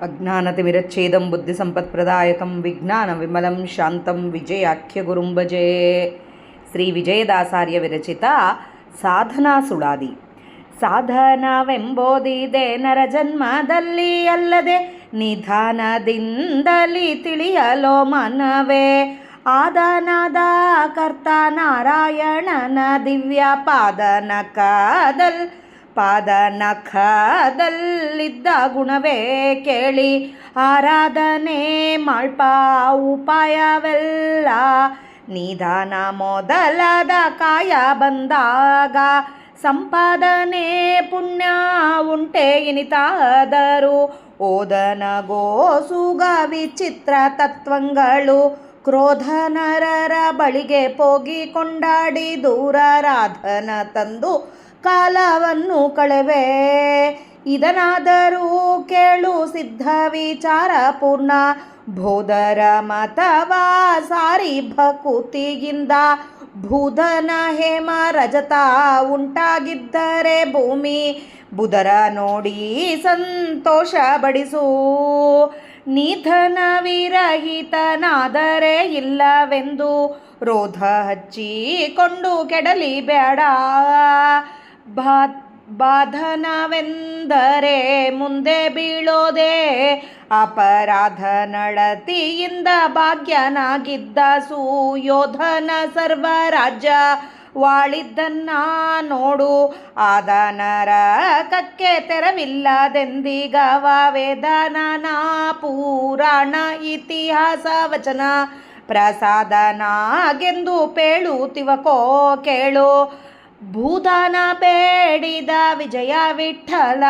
ಅಜ್ಞಾನತಿಮಿರಚ್ಛೇದಂ ಬುದ್ಧಿಸಂಪತ್ಪ್ರದಾಯಕಂ ವಿಜ್ಞಾನವಿಮಲಂ ಶಾಂತಂ ವಿಜಯಾಖ್ಯಗುರುಂ ಭಜೆ. ಶ್ರೀ ವಿಜಯದಾಸಾರ್ಯ ವಿರಚಿತ ಸಾಧನಾ ಸುಳಾದಿ. ಸಾಧನವೆಂಬೋದಿದೆ ನರಜನ್ಮದಲ್ಲಿ ಅಲ್ಲದೆ ನಿಧಾನದಿಂದಲಿ ತಿಳಿಯಲೋ ಮನವೇ. ಆದನಾದ ಕರ್ತ ನಾರಾಯಣನ ದಿವ್ಯ ಪಾದನಖದಲ್ಲಿದ್ದ ಗುಣವೇ ಕೇಳಿ ಆರಾಧನೆ ಮಾಳ್ಪ ಉಪಾಯವೆಲ್ಲ ನಿಧಾನ ಮೊದಲಾದ ಕಾಯ ಬಂದಾಗ ಸಂಪಾದನೆ ಪುಣ್ಯ ಉಂಟೆ ಎನಿತಾದರೂ ಓದನಗೋ ಸುಗ ವಿಚಿತ್ರ ತತ್ವಂಗಳು ಕ್ರೋಧ ನರರ ಬಳಿಗೆ ಪೋಗಿ ಕೊಂಡಾಡಿ ದೂರಾರಾಧನ ತಂದು ಕಾಲವನ್ನು ಕಳೆವೆ. ಇದನಾದರೂ ಕೇಳು ಸಿದ್ಧ ವಿಚಾರ ಪೂರ್ಣ ಬೋಧರ ಮತವಾ ಸಾರಿ ಭಕುತಿಯಿಂದ ಬುಧನ ಹೇಮ ರಜತ ಉಂಟಾಗಿದ್ದರೆ ಭೂಮಿ ಬುಧರ ನೋಡಿ ಸಂತೋಷ ಬಡಿಸು. ನಿಧನ ವಿರಹಿತನಾದರೆ ಇಲ್ಲವೆಂದು ರೋಧ ಹಚ್ಚಿಕೊಂಡು ಕೆಡಲಿ ಬೇಡ. ಬಾಧನವೆಂದರೆ ಮುಂದೆ ಬೀಳೋದೆ ಅಪರಾಧ ನಡತಿಯಿಂದ ಭಾಗ್ಯನಾಗಿದ್ದ ಸುಯೋಧನ ಸರ್ವರಾಜ್ಯ ವಾಳಿದ್ದನ್ನ ನೋಡು. ಆದ ನರಕಕ್ಕೆ ತೆರವಿಲ್ಲದೆಂದಿಗವ ವೇದನ ಪುರಾಣ ಇತಿಹಾಸ ವಚನ ಪ್ರಸಾದನಾಗೆಂದು ಪೇಳುತ್ತಿವಕೋ ಕೇಳು. ಭೂದಾನ ಬೇಡಿದ ವಿಜಯ ವಿಠಲ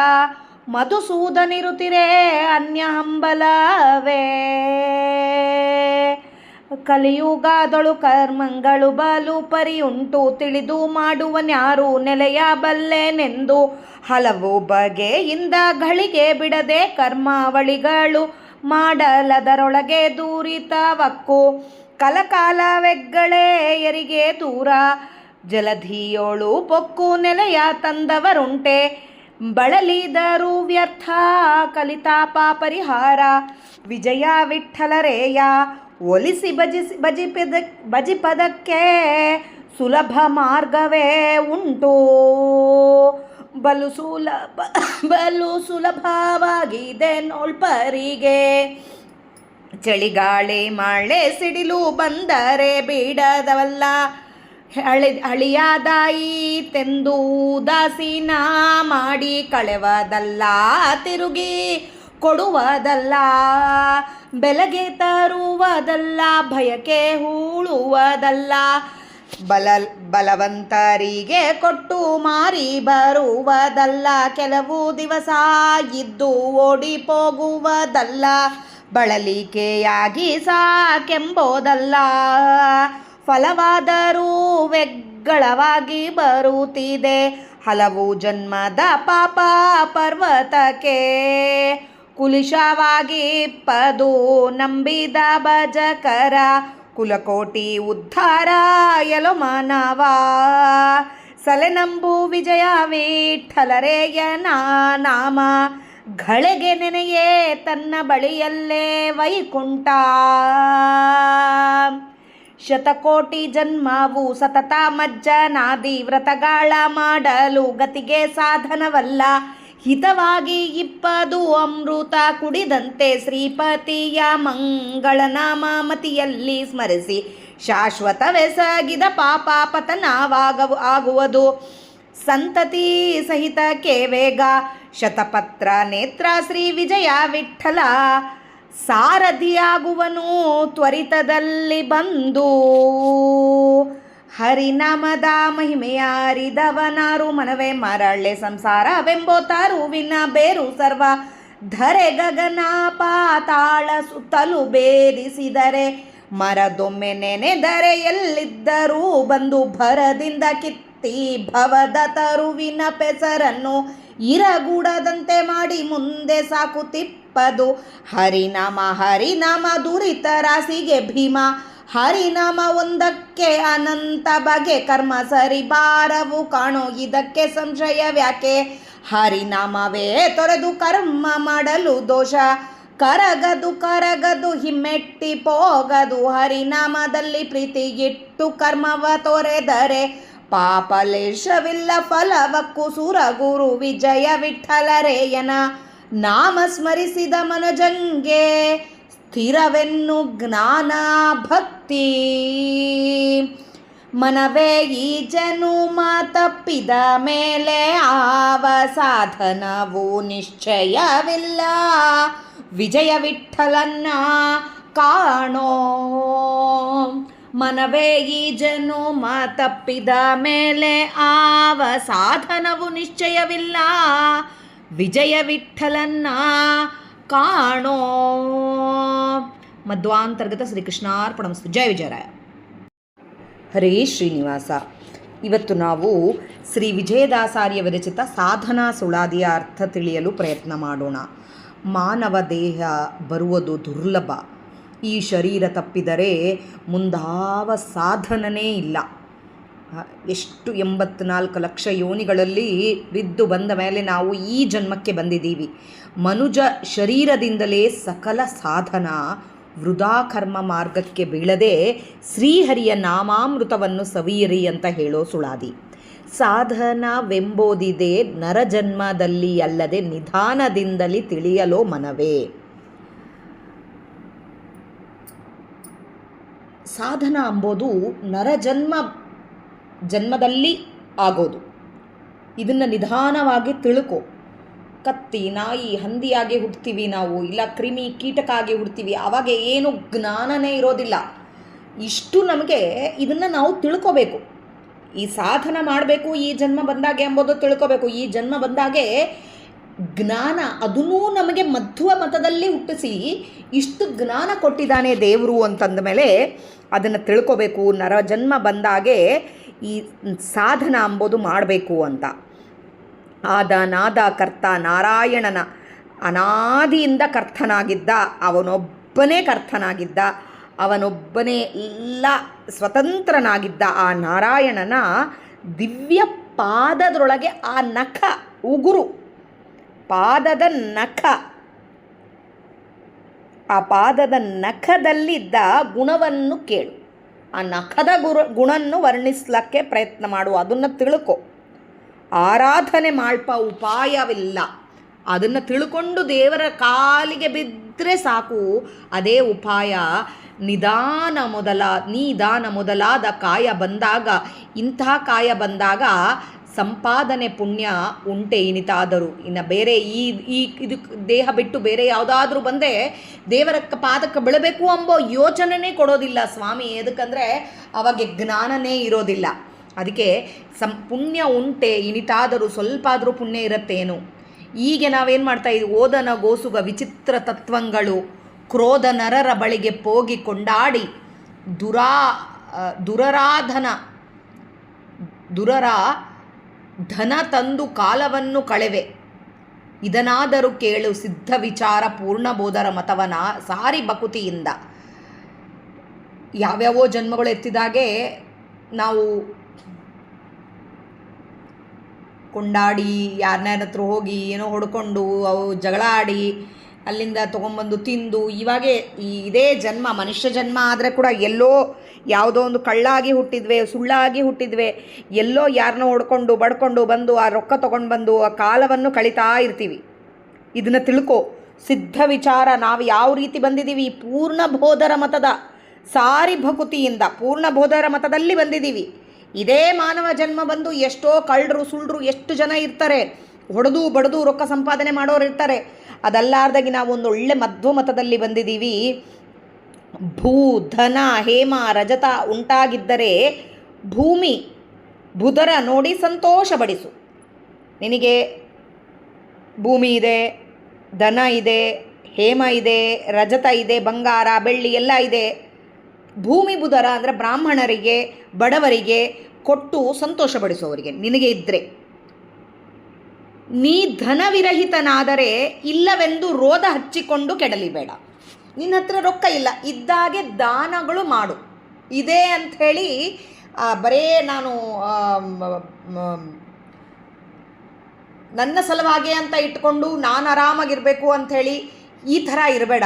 ಮಧುಸೂದನಿರುತ್ತಿರೆ ಅನ್ಯ ಹಂಬಲವೇ. ಕಲಿಯುಗದೊಳು ಕರ್ಮಗಳು ಬಲು ಪರಿಯುಂಟು ತಿಳಿದು ಮಾಡುವನ್ಯಾರು ನೆಲೆಯ ಬಲ್ಲೆನೆಂದು ಹಲವು ಬಗೆಯಿಂದ ಗಳಿಗೆ ಬಿಡದೆ ಕರ್ಮಾವಳಿಗಳು ಮಾಡಲದರೊಳಗೆ ದೂರಿತವಕ್ಕು ಕಲಕಾಲವೆಗ್ಗಳೆಯರಿಗೆ ದೂರ. ಜಲಧಿಯೋಳು ಪೊಕ್ಕು ನೆಲೆಯ ತಂದವರುಂಟೆ ಬಳಲಿದರು ವ್ಯರ್ಥ ಕಲಿತಾಪ ಪರಿಹಾರ. ವಿಜಯ ವಿಠಲರೇಯ ಒಲಿಸಿ ಭಜಿಪದಕ್ಕೆ ಸುಲಭ ಮಾರ್ಗವೇ ಉಂಟು. ಬಲು ಸುಲಭವಾಗಿದೆ ನೋಳ್ಪರಿಗೆ. ಚಳಿಗಾಳಿ ಮಳೆ ಸಿಡಿಲು ಬಂದರೆ ಬೀಡದವಲ್ಲ. ಅಳಿಯಾದಾಯಿತೆಂದು ಉದಾಸೀನ ಮಾಡಿ ಕಳೆವದಲ್ಲ, ತಿರುಗಿ ಕೊಡುವುದಲ್ಲ, ಬೆಲೆಗೆ ತರುವುದಲ್ಲ, ಭಯಕ್ಕೆ ಹೂಳುವುದಲ್ಲ. ಬಲವಂತರಿಗೆ ಕೊಟ್ಟು ಮಾರಿ ಬರುವುದಲ್ಲ, ಕೆಲವು ದಿವಸ ಇದ್ದು ಓಡಿ ಹೋಗುವುದಲ್ಲ, ಬಳಲಿಕೆಯಾಗಿ ಸಾಕೆಂಬೋದಲ್ಲ. ಫಲವಾದರೂ ವೆಗ್ಗಳವಾಗಿ ಬರುತ್ತಿದೆ ಹಲವು ಜನ್ಮದ ಪಾಪ ಪರ್ವತಕ್ಕೆ. ಕುಲಿಶವಾಗಿ ಪದು ನಂಬಿದ ಭಜಕರ ಕುಲಕೋಟಿ ಉದ್ಧಾರ ಎಲೋ ಮಾನವ. ಸಲೆನಂಬು ವಿಜಯ ವಿಠಲರೇಯನ ನಾಮ ಘಳೆಗೆ ನೆನೆಯೇ ತನ್ನ ಬಳಿಯಲ್ಲೇ ವೈಕುಂಠ. ಶತಕೋಟಿ ಜನ್ಮವು ಸತತ ಮಜ್ಜನಾದಿ ವ್ರತಗಾಳ ಮಾಡಲು ಗತಿಗೆ ಸಾಧನವಲ್ಲ. ಹಿತವಾಗಿ ಇಪ್ಪದು ಅಮೃತ ಕುಡಿದಂತೆ ಶ್ರೀಪತಿಯ ಮಂಗಳನಾಮ ಮತಿಯಲ್ಲಿ ಸ್ಮರಿಸಿ ಶಾಶ್ವತವೆಸಗಿದ ಪಾಪ ಪತನವಾಗುವುದು. ಸಂತತಿ ಸಹಿತಕ್ಕೆ ವೇಗ ಶತಪತ್ರ ನೇತ್ರ ಶ್ರೀ ವಿಜಯ ವಿಠಲ ಸಾರಥಿಯಾಗುವನು ತ್ವರಿತದಲ್ಲಿ ಬಂದು. ಹರಿನಾಮದ ಮಹಿಮೆಯ ಅರಿದವನಾರು ಮನವೇ ಮರಳೆ ಸಂಸಾರವೆಂಬೋ ತಾರುವಿನ ಬೇರು ಸರ್ವ ಧರೆ ಗಗನ ಪಾತಾಳ ಸುತ್ತಲೂ ಬೇರಿಸಿದರೆ ಮರದೊಮ್ಮೆ ನೆನೆದರೆ ಎಲ್ಲಿದ್ದರೂ ಬಂದು ಭರದಿಂದ ಕಿತ್ತಿ ಭವದ ತರುವಿನ ಪೆಸರನ್ನು ಇರಗೂಡದಂತೆ ಮಾಡಿ ಮುಂದೆ ಸಾಕುತ್ತಿಪ್ಪದು. ಹರಿನಾಮ ದುರಿತ ರಾಸಿಗೆ ಭೀಮ. ಹರಿನಾಮ ಒಂದಕ್ಕೆ ಅನಂತ ಬಗೆ ಕರ್ಮ ಸರಿ ಭಾರವು ಕಾಣೋ ಇದಕ್ಕೆ ಸಂಶಯವ್ಯಾಕೆ. ಹರಿನಾಮವೇ ತೊರೆದು ಕರ್ಮ ಮಾಡಲು ದೋಷ. ಕರಗದು ಕರಗದು ಹಿಮ್ಮೆಟ್ಟಿ ಪೋಗದು ಹರಿನಾಮದಲ್ಲಿ ಪ್ರೀತಿಗಿಟ್ಟು ಕರ್ಮವ ತೊರೆದರೆ ಪಾಪಲೇಶವಿಲ್ಲ ಫಲವಕ್ಕು ಸುರಗುರು ವಿಜಯ ವಿಠಲರೇಯನ ನಾಮ ಸ್ಮರಿಸಿದ ಮನಜಂಗೆ ಸ್ಥಿರವೆನ್ನು ಜ್ಞಾನ ಭಕ್ತಿ. ಮನವೇ ಈ ಜನುಮ ತಪ್ಪಿದ ಮೇಲೆ ಆವ ಸಾಧನವು ನಿಶ್ಚಯವಿಲ್ಲ, ವಿಜಯ ವಿಠಲನ್ನ ಕಾಣೋ. ಮನವೇ ಈ ಜನುಮ ತಪ್ಪಿದ ಮೇಲೆ ಆವ ಸಾಧನವು ನಿಶ್ಚಯವಿಲ್ಲ, ವಿಜಯ ವಿಠಲನ್ನ ಕಾಣೋ. ಮಧ್ವಾಂತರ್ಗತ ಶ್ರೀಕೃಷ್ಣಾರ್ಪಣಮಸ್ತು. ಜಯ ವಿಜಯರಾಯ. ಹರೇ ಶ್ರೀನಿವಾಸ. ಇವತ್ತು ನಾವು ಶ್ರೀ ವಿಜಯದಾಸಾರ್ಯ ವಿರಚಿತ ಸಾಧನಾ ಸುಳಾದಿಯ ಅರ್ಥ ತಿಳಿಯಲು ಪ್ರಯತ್ನ ಮಾಡೋಣ. ಮಾನವ ದೇಹ ಬರುವುದು ದುರ್ಲಭ. ಈ ಶರೀರ ತಪ್ಪಿದರೆ ಮುಂದಾವ ಸಾಧನನೇ ಇಲ್ಲ. ಎಷ್ಟು 84 ಲಕ್ಷ ಯೋನಿಗಳಲ್ಲಿ ಬಿದ್ದು ಬಂದ ಮೇಲೆ ನಾವು ಈ ಜನ್ಮಕ್ಕೆ ಬಂದಿದ್ದೀವಿ. ಮನುಜ ಶರೀರದಿಂದಲೇ ಸಕಲ ಸಾಧನ. ವೃಧಾ ಕರ್ಮ ಮಾರ್ಗಕ್ಕೆ ಬೀಳದೆ ಶ್ರೀಹರಿಯ ನಾಮಾಮೃತವನ್ನು ಸವಿಯಿರಿ ಅಂತ ಹೇಳೋ ಸುಳಾದಿ. ಸಾಧನವೆಂಬೋದಿದೆ ನರಜನ್ಮದಲ್ಲಿ ಅಲ್ಲದೆ ನಿಧಾನದಿಂದಲೇ ತಿಳಿಯಲೋ ಮನವೇ. ಸಾಧನ ಎಂಬುದು ಜನ್ಮದಲ್ಲಿ ಆಗೋದು. ಇದನ್ನು ನಿಧಾನವಾಗಿ ತಿಳ್ಕೊ. ಕತ್ತಿ, ನಾಯಿ, ಹಂದಿಯಾಗಿ ಹುಡ್ತೀವಿ ನಾವು, ಇಲ್ಲ ಕ್ರಿಮಿ ಕೀಟಕಾಗಿ ಹುಡ್ತೀವಿ. ಆವಾಗ ಏನು ಜ್ಞಾನನೇ ಇರೋದಿಲ್ಲ. ಇಷ್ಟು ನಮಗೆ ಇದನ್ನು ನಾವು ತಿಳ್ಕೋಬೇಕು. ಈ ಸಾಧನ ಮಾಡಬೇಕು ಈ ಜನ್ಮ ಬಂದಾಗೆ ಎಂಬುದು ತಿಳ್ಕೋಬೇಕು. ಈ ಜನ್ಮ ಬಂದಾಗೆ ಜ್ಞಾನ ಅದನ್ನೂ ನಮಗೆ ಮಧ್ವ ಮತದಲ್ಲಿ ಹುಟ್ಟಿಸಿ ಇಷ್ಟು ಜ್ಞಾನ ಕೊಟ್ಟಿದ್ದಾನೆ ದೇವರು ಅಂತಂದ ಮೇಲೆ ಅದನ್ನು ತಿಳ್ಕೋಬೇಕು. ನರಜನ್ಮ ಬಂದಾಗೆ ಈ ಸಾಧನ ಎಂಬುದು ಮಾಡಬೇಕು ಅಂತ. ಆದ ನಾದ ಕರ್ತ ನಾರಾಯಣನ ಅನಾದಿಯಿಂದ ಕರ್ತನಾಗಿದ್ದ, ಅವನೊಬ್ಬನೇ ಕರ್ತನಾಗಿದ್ದ, ಅವನೊಬ್ಬನೇ ಎಲ್ಲ ಸ್ವತಂತ್ರನಾಗಿದ್ದ ಆ ನಾರಾಯಣನ ದಿವ್ಯ ಪಾದದೊಳಗೆ ಆ ನಖ ಉಗುರು, ಪಾದದ ನಖ, ಆ ಪಾದದ ನಖದಲ್ಲಿದ್ದ ಗುಣವನ್ನು ಕೇಳು. ಆ ನಖದ ಗುಣನ್ನು ವರ್ಣಿಸ್ಲಿಕ್ಕೆ ಪ್ರಯತ್ನ ಮಾಡು. ಅದನ್ನು ತಿಳ್ಕೊ. ಆರಾಧನೆ ಮಾಡ್ಪ ಉಪಾಯವಿಲ್ಲ. ಅದನ್ನು ತಿಳ್ಕೊಂಡು ದೇವರ ಕಾಲಿಗೆ ಬಿದ್ದರೆ ಸಾಕು. ಅದೇ ಉಪಾಯ. ನಿಧಾನ ಮೊದಲಾದ ಕಾಯ ಬಂದಾಗ, ಇಂತಹ ಕಾಯ ಬಂದಾಗ ಸಂಪಾದನೆ ಪುಣ್ಯ ಉಂಟೆ ಇನಿತಾದರೂ. ಇನ್ನು ಬೇರೆ ಇದು ದೇಹ ಬಿಟ್ಟು ಬೇರೆ ಯಾವುದಾದ್ರೂ ಬಂದೆ ದೇವರ ಪಾದಕ್ಕೆ ಬೀಳಬೇಕು ಎಂಬೋ ಯೋಚನೆನೇ ಕೊಡೋದಿಲ್ಲ ಸ್ವಾಮಿ. ಎದಕ್ಕಂದರೆ ಅವಾಗ ಜ್ಞಾನನೇ ಇರೋದಿಲ್ಲ. ಅದಕ್ಕೆ ಪುಣ್ಯ ಉಂಟೆ ಇನಿತಾದರೂ ಸ್ವಲ್ಪ ಆದರೂ ಪುಣ್ಯ ಇರುತ್ತೇನು. ಈಗ ನಾವೇನು ಮಾಡ್ತಾ ಇದ್ದೀವಿ? ಓದನ ಗೋಸುಗ ವಿಚಿತ್ರ ತತ್ವಂಗಳು ಕ್ರೋಧ ನರರ ಬಳಿಗೆ ಹೋಗಿ ಕೊಂಡಾಡಿ ಧನ ತಂದು ಕಾಲವನ್ನು ಕಳೆವೆ. ಇದನಾದರೂ ಕೇಳು ಸಿದ್ಧ ವಿಚಾರ ಪೂರ್ಣಬೋಧರ ಮತವನ ಸಾರಿ ಬಕುತಿಯಿಂದ. ಯಾವ್ಯಾವೋ ಜನ್ಮಗಳು ಎತ್ತಿದಾಗೆ ನಾವು ಕೊಂಡಾಡಿ ಯಾರನ್ನ ಹತ್ರ ಹೋಗಿ ಏನೋ ಹೊಡ್ಕೊಂಡು ಅವು ಜಗಳ ಆಡಿ ಅಲ್ಲಿಂದ ತೊಗೊಂಬಂದು ತಿಂದು ಇವಾಗೆ ಇದೇ ಜನ್ಮ ಮನುಷ್ಯ ಜನ್ಮ ಆದರೆ ಕೂಡ ಎಲ್ಲೋ ಯಾವುದೋ ಒಂದು ಕಳ್ಳಾಗಿ ಹುಟ್ಟಿದ್ವೆ, ಸುಳ್ಳಾಗಿ ಹುಟ್ಟಿದ್ವೆ, ಎಲ್ಲೋ ಯಾರನ್ನೋ ಹೊಡ್ಕೊಂಡು ಬಡ್ಕೊಂಡು ಬಂದು ಆ ರೊಕ್ಕ ತೊಗೊಂಡು ಬಂದು ಆ ಕಾಲವನ್ನು ಕಳೀತಾ ಇರ್ತೀವಿ. ಇದನ್ನು ತಿಳ್ಕೊ. ಸಿದ್ಧ ವಿಚಾರ ನಾವು ಯಾವ ರೀತಿ ಬಂದಿದ್ದೀವಿ? ಪೂರ್ಣಬೋಧರ ಮತದ ಸಾರಿ ಭಕುತಿಯಿಂದ ಪೂರ್ಣಬೋಧರ ಮತದಲ್ಲಿ ಬಂದಿದ್ದೀವಿ. ಇದೇ ಮಾನವ ಜನ್ಮ ಬಂದು ಎಷ್ಟೋ ಕಳ್ಳರು ಸುಳ್ಳರು ಎಷ್ಟು ಜನ ಇರ್ತಾರೆ, ಹೊಡೆದು ಬಡ್ದು ರೊಕ್ಕ ಸಂಪಾದನೆ ಮಾಡೋರು ಇರ್ತಾರೆ. ಅದಲ್ಲಾರ್ದಾಗಿ ನಾವು ಒಂದು ಒಳ್ಳೆ ಮಧ್ವ ಮತದಲ್ಲಿ ಬಂದಿದ್ದೀವಿ. ಭೂ ಧನ ಹೇಮ ರಜತ ಉಂಟಾಗಿದ್ದರೆ ಭೂಮಿ ಬುಧರ ನೋಡಿ ಸಂತೋಷಪಡಿಸು. ನಿನಗೆ ಭೂಮಿ ಇದೆ, ಧನ ಇದೆ, ಹೇಮ ಇದೆ, ರಜತ ಇದೆ, ಬಂಗಾರ ಬೆಳ್ಳಿ ಎಲ್ಲ ಇದೆ. ಭೂಮಿ ಬುಧರ ಅಂದರೆ ಬ್ರಾಹ್ಮಣರಿಗೆ ಬಡವರಿಗೆ ಕೊಟ್ಟು ಸಂತೋಷಪಡಿಸುವವರಿಗೆ ನಿನಗೆ ಇದ್ದರೆ. ನೀ ಧನವಿರಹಿತನಾದರೆ ಇಲ್ಲವೆಂದು ರೋಧ ಹಚ್ಚಿಕೊಂಡು ಕೆಡಲಿಬೇಡ. ನಿನ್ನ ಹತ್ರ ರೊಕ್ಕ ಇಲ್ಲ ಇದ್ದಾಗೆ ದಾನಗಳು ಮಾಡು. ಇದೆ ಅಂಥೇಳಿ ಬರೇ ನಾನು ನನ್ನ ಸಲುವಾಗೆ ಅಂತ ಇಟ್ಕೊಂಡು ನಾನು ಆರಾಮಾಗಿರಬೇಕು ಅಂಥೇಳಿ ಈ ಥರ ಇರಬೇಡ,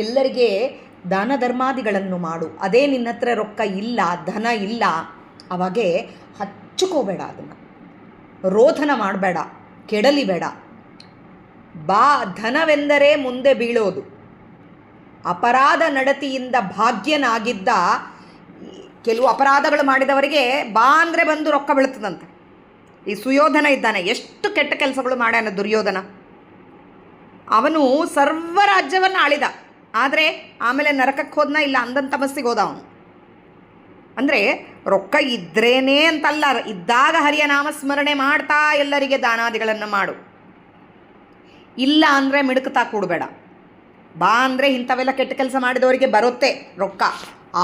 ಎಲ್ಲರಿಗೆ ದಾನ ಧರ್ಮಾದಿಗಳನ್ನು ಮಾಡು. ಅದೇ ನಿನ್ನ ಹತ್ರ ರೊಕ್ಕ ಇಲ್ಲ, ಧನ ಇಲ್ಲ, ಅವಾಗೆ ಹಚ್ಚಿಕೋಬೇಡ, ಅದನ್ನು ರೋಧನ ಮಾಡಬೇಡ, ಕೆಡಲಿಬೇಡ. ಧನವೆಂದರೆ ಮುಂದೆ ಬೀಳೋದು. ಅಪರಾಧ ನಡತೆಯಿಂದ ಭಾಗ್ಯನಾಗಿದ್ದ, ಕೆಲವು ಅಪರಾಧಗಳು ಮಾಡಿದವರಿಗೆ ಬಾ ಅಂದರೆ ಬಂದು ರೊಕ್ಕ ಬೀಳ್ತದಂತೆ. ಈ ಸುಯೋಧನ ಇದ್ದಾನೆ, ಎಷ್ಟು ಕೆಟ್ಟ ಕೆಲಸಗಳು ಮಾಡ್ಯಾನ ದುರ್ಯೋಧನ. ಅವನು ಸರ್ವ ರಾಜ್ಯವನ್ನು ಆಳಿದ, ಆದರೆ ಆಮೇಲೆ ನರಕಕ್ಕೆ ಹೋದ್ನ, ಇಲ್ಲ ಅಂದನ್ ತಮಸ್ಸಿಗೆ ಹೋದ ಅವನು. ಅಂದರೆ ರೊಕ್ಕ ಇದ್ರೇನೇ ಅಂತಲ್ಲ, ಇದ್ದಾಗ ಹರಿಯ ನಾಮಸ್ಮರಣೆ ಮಾಡ್ತಾ ಎಲ್ಲರಿಗೆ ದಾನಾದಿಗಳನ್ನು ಮಾಡು. ಇಲ್ಲ ಅಂದರೆ ಮಿಡುಕ್ತಾ ಕೂಡಬೇಡ. ಬಾ ಅಂದರೆ ಇಂಥವೆಲ್ಲ ಕೆಟ್ಟ ಕೆಲಸ ಮಾಡಿದವರಿಗೆ ಬರುತ್ತೆ ರೊಕ್ಕ,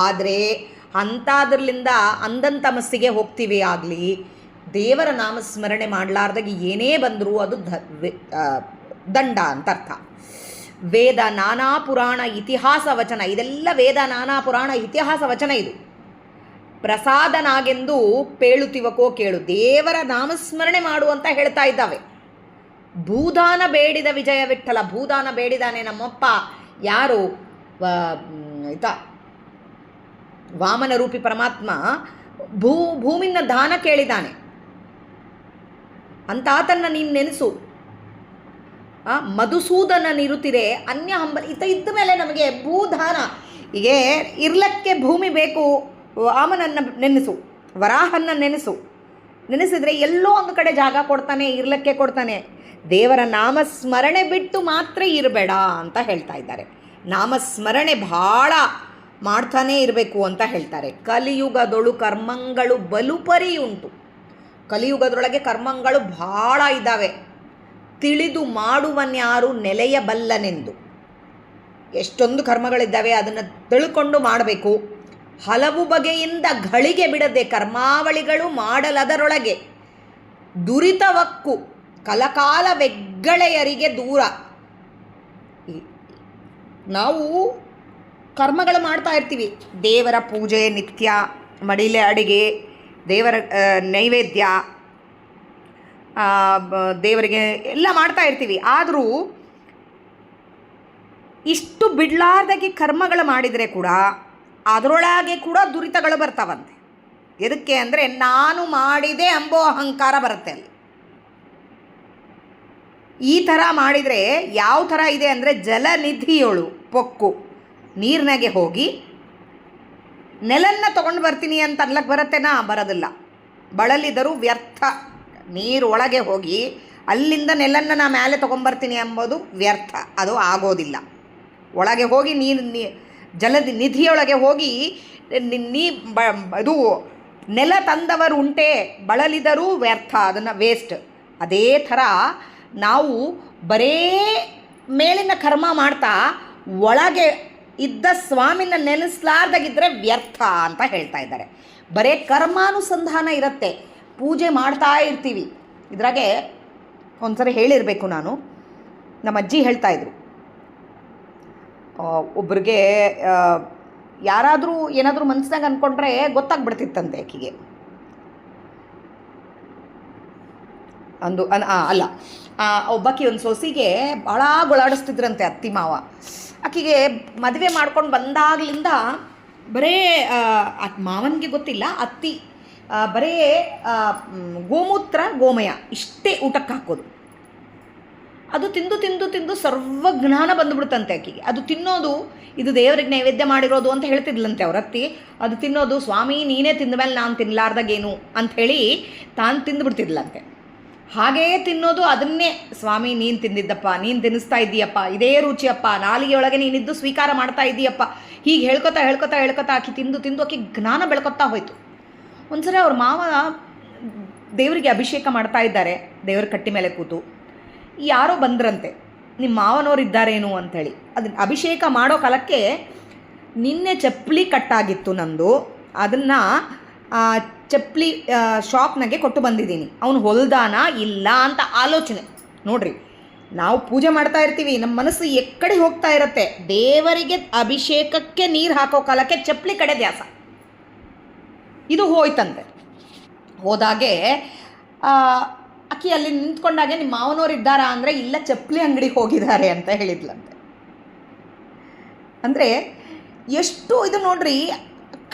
ಆದರೆ ಅಂಥದ್ರಲ್ಲಿಂದ ಅಂದನ್ ತಮಸ್ಸಿಗೆ ಹೋಗ್ತೀವಿ. ಆಗಲಿ ದೇವರ ನಾಮಸ್ಮರಣೆ ಮಾಡಲಾರ್ದಾಗ ಏನೇ ಬಂದರೂ ಅದು ದಂಡ ಅಂತ ಅರ್ಥ. ವೇದ ನಾನಾ ಪುರಾಣ ಇತಿಹಾಸ ವಚನ, ಇದೆಲ್ಲ ವೇದ ನಾನಾ ಪುರಾಣ ಇತಿಹಾಸ ವಚನ. ಇದು ಪ್ರಸಾದನಾಗೆಂದು ಪೇಳುತ್ತಿವಕೋ ಕೇಳು, ದೇವರ ನಾಮಸ್ಮರಣೆ ಮಾಡು ಅಂತ ಹೇಳ್ತಾ ಇದ್ದಾವೆ. ಭೂದಾನ ಬೇಡಿದ ವಿಜಯ ವಿಠಲ, ಭೂದಾನ ಬೇಡಿದಾನೆ ನಮ್ಮಪ್ಪ. ಯಾರು? ವಾಮನ ರೂಪಿ ಪರಮಾತ್ಮ ಭೂಮಿನ ದಾನ ಕೇಳಿದಾನೆ. ಅಂತಾತನ್ನ ನೀನು ನೆನೆಸು. ಮಧುಸೂದನ ನಿರುತಿರೆ ಅನ್ಯ ಹಂಬಲ, ಇದ್ದ ಮೇಲೆ ನಮಗೆ ಭೂದಾನ, ಹೀಗೆ ಇರ್ಲಕ್ಕೆ ಭೂಮಿ ಬೇಕು. ವಾಮನನ್ನು ನೆನೆಸು, ವರಾಹನ್ನ ನೆನೆಸಿದರೆ ಎಲ್ಲೋ ಒಂದು ಕಡೆ ಜಾಗ ಕೊಡ್ತಾನೆ, ಇರ್ಲಕ್ಕೆ ಕೊಡ್ತಾನೆ. ದೇವರ ನಾಮಸ್ಮರಣೆ ಬಿಟ್ಟು ಮಾತ್ರ ಇರಬೇಡ ಅಂತ ಹೇಳ್ತಾ ಇದ್ದಾರೆ. ನಾಮಸ್ಮರಣೆ ಭಾಳ ಮಾಡ್ತಾನೇ ಇರಬೇಕು ಅಂತ ಹೇಳ್ತಾರೆ. ಕಲಿಯುಗದೊಳು ಕರ್ಮಗಳು ಬಲುಪರಿಯುಂಟು. ಕಲಿಯುಗದೊಳಗೆ ಕರ್ಮಗಳು ಭಾಳ ಇದ್ದಾವೆ. ತಿಳಿದು ಮಾಡುವನ್ಯಾರು ನೆಲೆಯಬಲ್ಲನೆಂದು. ಎಷ್ಟೊಂದು ಕರ್ಮಗಳಿದ್ದಾವೆ, ಅದನ್ನು ತಿಳ್ಕೊಂಡು ಮಾಡಬೇಕು. ಹಲವು ಬಗೆಯಿಂದ ಗಳಿಗೆ ಬಿಡದೆ ಕರ್ಮಾವಳಿಗಳು ಮಾಡಲದರೊಳಗೆ ದುರಿತವಕ್ಕು ಕಲಕಾಲ ಬೆಗ್ಗಳೆಯರಿಗೆ ದೂರ. ನಾವು ಕರ್ಮಗಳು ಮಾಡ್ತಾ ಇರ್ತೀವಿ. ದೇವರ ಪೂಜೆ ನಿತ್ಯ, ಮಡಿಲೆ ಅಡಿಗೆ, ದೇವರ ನೈವೇದ್ಯ, ದೇವರಿಗೆ ಎಲ್ಲ ಮಾಡ್ತಾ ಇರ್ತೀವಿ. ಆದರೂ ಇಷ್ಟು ಬಿಡಲಾರ್ದಾಗಿ ಕರ್ಮಗಳು ಮಾಡಿದರೆ ಕೂಡ ಅದರೊಳಗೆ ಕೂಡ ದುರಿತಗಳು ಬರ್ತಾವಂತೆ. ಎದಕ್ಕೆ ಅಂದರೆ ನಾನು ಮಾಡಿದೆ ಎಂಬೋ ಅಹಂಕಾರ ಬರುತ್ತೆ ಅಲ್ಲಿ. ಈ ಥರ ಮಾಡಿದರೆ ಯಾವ ಥರ ಇದೆ ಅಂದರೆ, ಜಲನಿಧಿಯೊಳು ಪೊಕ್ಕು ನೀರಿನಾಗೆ ಹೋಗಿ ನೆಲನ್ನ ತೊಗೊಂಡು ಬರ್ತೀನಿ ಅಂತ ಅನ್ಲಕ್ಕೆ ಬರುತ್ತೇನಾ? ಬರೋದಿಲ್ಲ. ಬಳಲಿದರೂ ವ್ಯರ್ಥ. ನೀರು ಒಳಗೆ ಹೋಗಿ ಅಲ್ಲಿಂದ ನೆಲನ್ನು ನಾ ಮೇಲೆ ತೊಗೊಂಬರ್ತೀನಿ ಎಂಬುದು ವ್ಯರ್ಥ, ಅದು ಆಗೋದಿಲ್ಲ. ಒಳಗೆ ಹೋಗಿ ಜಲದ ನಿಧಿಯೊಳಗೆ ಹೋಗಿ ಅದು ನೆಲ ತಂದವರು ಉಂಟೆ, ಬಳಲಿದರೂ ವ್ಯರ್ಥ, ಅದನ್ನು ವೇಸ್ಟ್. ಅದೇ ಥರ ನಾವು ಬರೇ ಮೇಲಿನ ಕರ್ಮ ಮಾಡ್ತಾ ಒಳಗೆ ಇದ್ದ ಸ್ವಾಮಿನ ನೆನೆಸ್ಲಾರ್ದಾಗಿದ್ದರೆ ವ್ಯರ್ಥ ಅಂತ ಹೇಳ್ತಾ ಇದ್ದಾರೆ. ಬರೇ ಕರ್ಮಾನುಸಂಧಾನ ಇರುತ್ತೆ, ಪೂಜೆ ಮಾಡ್ತಾ ಇರ್ತೀವಿ. ಇದ್ರಾಗೆ ಒಂದ್ಸರಿ ಹೇಳಿರಬೇಕು ನಾನು, ನಮ್ಮ ಅಜ್ಜಿ ಹೇಳ್ತಾಯಿದ್ರು, ಒಬ್ರಿಗೆ ಯಾರಾದರೂ ಏನಾದರೂ ಮನಸ್ಸಿನಾಗ ಅಂದ್ಕೊಂಡ್ರೆ ಗೊತ್ತಾಗ್ಬಿಡ್ತಿತ್ತಂತೆ ಆಕೆಗೆ. ಅಲ್ಲ, ಒಬ್ಬಾಕಿ ಒಂದು ಸೊಸಿಗೆ ಭಾಳ ಗೊಳಾಡಿಸ್ತಿದ್ರಂತೆ ಅತ್ತಿ ಮಾವ. ಆಕೆಗೆ ಮದುವೆ ಮಾಡ್ಕೊಂಡು ಬಂದಾಗಲಿಂದ ಬರೇ ಮಾವನಿಗೆ ಗೊತ್ತಿಲ್ಲ, ಅತ್ತಿ ಬರೇ ಗೋಮೂತ್ರ ಗೋಮಯ ಇಷ್ಟೇ ಊಟಕ್ಕೆ ಹಾಕೋದು. ಅದು ತಿಂದು ತಿಂದು ತಿಂದು ಸರ್ವಜ್ಞಾನ ಬಂದುಬಿಡುತ್ತಂತೆ ಆಕೆಗೆ. ಅದು ತಿನ್ನೋದು ಇದು ದೇವರಿಗೆ ನೈವೇದ್ಯ ಮಾಡಿರೋದು ಅಂತ ಹೇಳ್ತಿದ್ಲಂತೆ ಅವ್ರ ಅತ್ತಿ. ಅದು ತಿನ್ನೋದು ಸ್ವಾಮಿ ನೀನೇ ತಿಂದ ಮೇಲೆ ನಾನು ತಿನ್ನಲಾರ್ದಾಗೇನು ಅಂಥೇಳಿ ತಾನು ತಿಂದುಬಿಡ್ತಿದ್ಲಂತೆ. ಹಾಗೆಯೇ ತಿನ್ನೋದು ಅದನ್ನೇ, ಸ್ವಾಮಿ ನೀನು ತಿಂದಿದ್ದಪ್ಪ, ನೀನು ತಿನ್ನಿಸ್ತಾ ಇದ್ದೀಯಪ್ಪ, ಇದೇ ರುಚಿಯಪ್ಪ, ನಾಲಿಗೆ ಒಳಗೆ ನೀನಿದ್ದು ಸ್ವೀಕಾರ ಮಾಡ್ತಾ ಇದ್ದೀಯಪ್ಪ, ಹೀಗೆ ಹೇಳ್ಕೊತಾ ಹೇಳ್ಕೊತಾ ಹೇಳ್ಕೊತಾ ಆಕೆ ತಿಂದು ತಿಂದು ಆಕೆ ಜ್ಞಾನ ಬೆಳ್ಕೊತಾ ಹೋಯ್ತು. ಒಂದ್ಸರಿ ಅವ್ರ ಮಾವ ದೇವರಿಗೆ ಅಭಿಷೇಕ ಮಾಡ್ತಾ ಇದ್ದಾರೆ, ದೇವ್ರ ಕಟ್ಟಿ ಮೇಲೆ ಕೂತು. ಯಾರೋ ಬಂದ್ರಂತೆ, ನಿಮ್ಮ ಮಾವನವ್ರು ಇದ್ದಾರೇನು ಅಂಥೇಳಿ. ಅದನ್ನ ಅಭಿಷೇಕ ಮಾಡೋ ಕಾಲಕ್ಕೆ ನಿನ್ನೆ ಚಪ್ಪಲಿ ಕಟ್ಟಾಗಿತ್ತು ನಂದು, ಅದನ್ನು ಚಪ್ಪಲಿ ಶಾಪ್ನಾಗೆ ಕೊಟ್ಟು ಬಂದಿದ್ದೀನಿ, ಅವನು ಹೊಲ್ದಾನ ಇಲ್ಲ ಅಂತ ಆಲೋಚನೆ. ನೋಡ್ರಿ, ನಾವು ಪೂಜೆ ಮಾಡ್ತಾ ಇರ್ತೀವಿ, ನಮ್ಮ ಮನಸ್ಸು ಎಕ್ಕಡೆ ಹೋಗ್ತಾ ಇರುತ್ತೆ. ದೇವರಿಗೆ ಅಭಿಷೇಕಕ್ಕೆ ನೀರು ಹಾಕೋ ಕಾಲಕ್ಕೆ ಚಪ್ಪಲಿ ಕಡೆ ದ್ಯಾಸ. ಇದು ಹೋಯ್ತಂತೆ. ಹೋದಾಗೆ ಅಕ್ಕಿ ಅಲ್ಲಿ ನಿಂತ್ಕೊಂಡಾಗೆ ನಿಮ್ಮ ಮಾವನವ್ರು ಇದ್ದಾರಾ ಅಂದರೆ ಇಲ್ಲ ಚಪ್ಪಲಿ ಅಂಗಡಿಗೆ ಹೋಗಿದ್ದಾರೆ ಅಂತ ಹೇಳಿದ್ಲಂತೆ. ಅಂದರೆ ಎಷ್ಟು ಇದು ನೋಡ್ರಿ,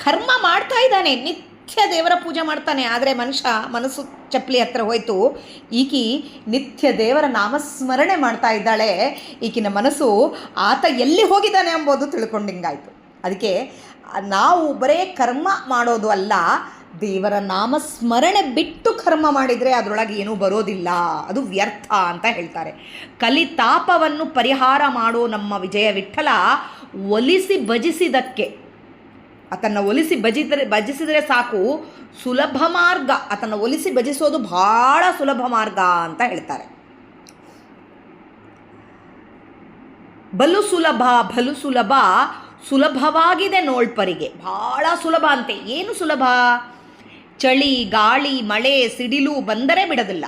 ಕರ್ಮ ಮಾಡ್ತಾ ಇದ್ದಾನೆ, ನಿತ್ಯ ದೇವರ ಪೂಜೆ ಮಾಡ್ತಾನೆ. ಆದರೆ ಮನಸ್ಸು ಚಪ್ಪಲಿ ಹತ್ರ ಹೋಯಿತು. ಈಕಿ ನಿತ್ಯ ದೇವರ ನಾಮಸ್ಮರಣೆ ಮಾಡ್ತಾ ಇದ್ದಾಳೆ. ಈಕಿನ ಮನಸ್ಸು ಆತ ಎಲ್ಲಿ ಹೋಗಿದ್ದಾನೆ ಎಂಬುದು ತಿಳ್ಕೊಂಡಿಂಗಾಯಿತು. ಅದಕ್ಕೆ ನಾವು ಬರೇ ಕರ್ಮ ಮಾಡೋದು ಅಲ್ಲ, ದೇವರ ನಾಮಸ್ಮರಣೆ ಬಿಟ್ಟು ಕರ್ಮ ಮಾಡಿದರೆ ಅದರೊಳಗೆ ಏನೂ ಬರೋದಿಲ್ಲ, ಅದು ವ್ಯರ್ಥ ಅಂತ ಹೇಳ್ತಾರೆ. ಕಲಿತಾಪವನ್ನು ಪರಿಹಾರ ಮಾಡೋ ನಮ್ಮ ವಿಜಯ ವಿಠ್ಠಲ ಒಲಿಸಿ ಭಜಿಸಿದಕ್ಕೆ, ಆತನ್ನು ಒಲಿಸಿ ಭಜಿಸಿದರೆ ಸಾಕು, ಸುಲಭ ಮಾರ್ಗ. ಆತನ್ನು ಒಲಿಸಿ ಭಜಿಸೋದು ಭಾಳ ಸುಲಭ ಮಾರ್ಗ ಅಂತ ಹೇಳ್ತಾರೆ. ಬಲು ಸುಲಭ ಸುಲಭವಾಗಿದೆ ನೋಳ್ಪರಿಗೆ, ಭಾಳ ಸುಲಭ ಅಂತೆ. ಏನು ಸುಲಭ? ಚಳಿ, ಗಾಳಿ, ಮಳೆ, ಸಿಡಿಲು ಬಂದರೆ ಬಿಡೋದಿಲ್ಲ.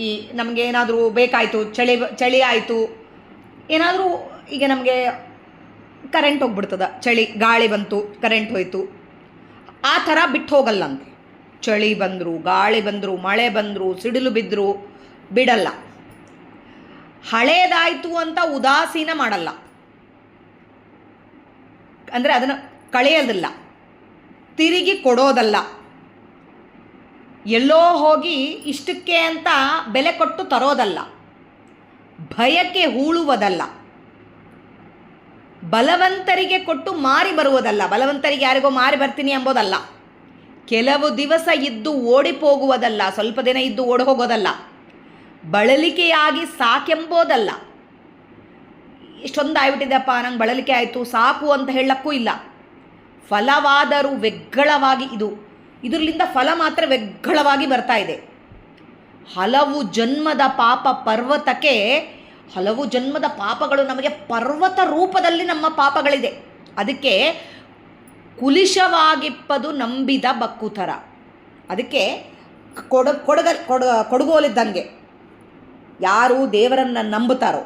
ಈ ನಮಗೇನಾದರೂ ಬೇಕಾಯಿತು, ಚಳಿ ಆಯಿತು, ಏನಾದರೂ ಈಗ ನಮಗೆ ಕರೆಂಟ್ ಹೋಗ್ಬಿಡ್ತದ, ಚಳಿ ಗಾಳಿ ಬಂತು ಕರೆಂಟ್ ಹೋಯಿತು, ಆ ಥರ ಬಿಟ್ಟು ಹೋಗಲ್ಲಂತೆ. ಚಳಿ ಬಂದರು, ಗಾಳಿ ಬಂದರು, ಮಳೆ ಬಂದರು, ಸಿಡಿಲು ಬಿದ್ದರು ಬಿಡಲ್ಲ. ಹಳೇದಾಯಿತು ಅಂತ ಉದಾಸೀನ ಮಾಡಲ್ಲ, ಅಂದರೆ ಅದನ್ನು ಕಳೆಯೋದಿಲ್ಲ, ತಿರುಗಿ ಕೊಡೋದಲ್ಲ, ಎಲ್ಲೋ ಹೋಗಿ ಇಷ್ಟಕ್ಕೆ ಅಂತ ಬೆಲೆ ಕೊಟ್ಟು ತರೋದಲ್ಲ, ಭಯಕ್ಕೆ ಹೂಳುವುದಲ್ಲ, ಬಲವಂತರಿಗೆ ಕೊಟ್ಟು ಮಾರಿ ಬರುವುದಲ್ಲ, ಬಲವಂತರಿಗೆ ಯಾರಿಗೋ ಮಾರಿ ಬರ್ತೀನಿ ಎಂಬುದಲ್ಲ, ಕೆಲವು ದಿವಸ ಇದ್ದು ಓಡಿపోಗುವುದಲ್ಲ, ಸ್ವಲ್ಪ ದಿನ ಇದ್ದು ಓಡಿ ಹೋಗೋದಲ್ಲ, ಬಳಲಿಕೆಯಾಗಿ ಸಾಕೆಂಬೋದಲ್ಲ. ಇಷ್ಟೊಂದು ಆಗ್ಬಿಟ್ಟಿದೆಪ್ಪ, ನಂಗೆ ಬಳಲಿಕೆ ಆಯಿತು ಸಾಕು ಅಂತ ಹೇಳಕ್ಕೂ ಇಲ್ಲ. ಫಲವಾದರೂ ವೆಗ್ಗಳವಾಗಿ ಇದರಿಂದ ಫಲ ಮಾತ್ರ ವೆಗ್ಗಳವಾಗಿ ಬರ್ತಾ ಇದೆ. ಹಲವು ಜನ್ಮದ ಪಾಪಗಳು ನಮಗೆ ಪರ್ವತ ರೂಪದಲ್ಲಿ ನಮ್ಮ ಪಾಪಗಳಿದೆ. ಅದಕ್ಕೆ ಕುಲಿಶವಾಗಿಪ್ಪದು ನಂಬಿದ ಬಕ್ಕುತರ. ಅದಕ್ಕೆ ಕೊಡಗೋಲಿದ್ದಂಗೆ ಯಾರು ದೇವರನ್ನು ನಂಬುತ್ತಾರೋ,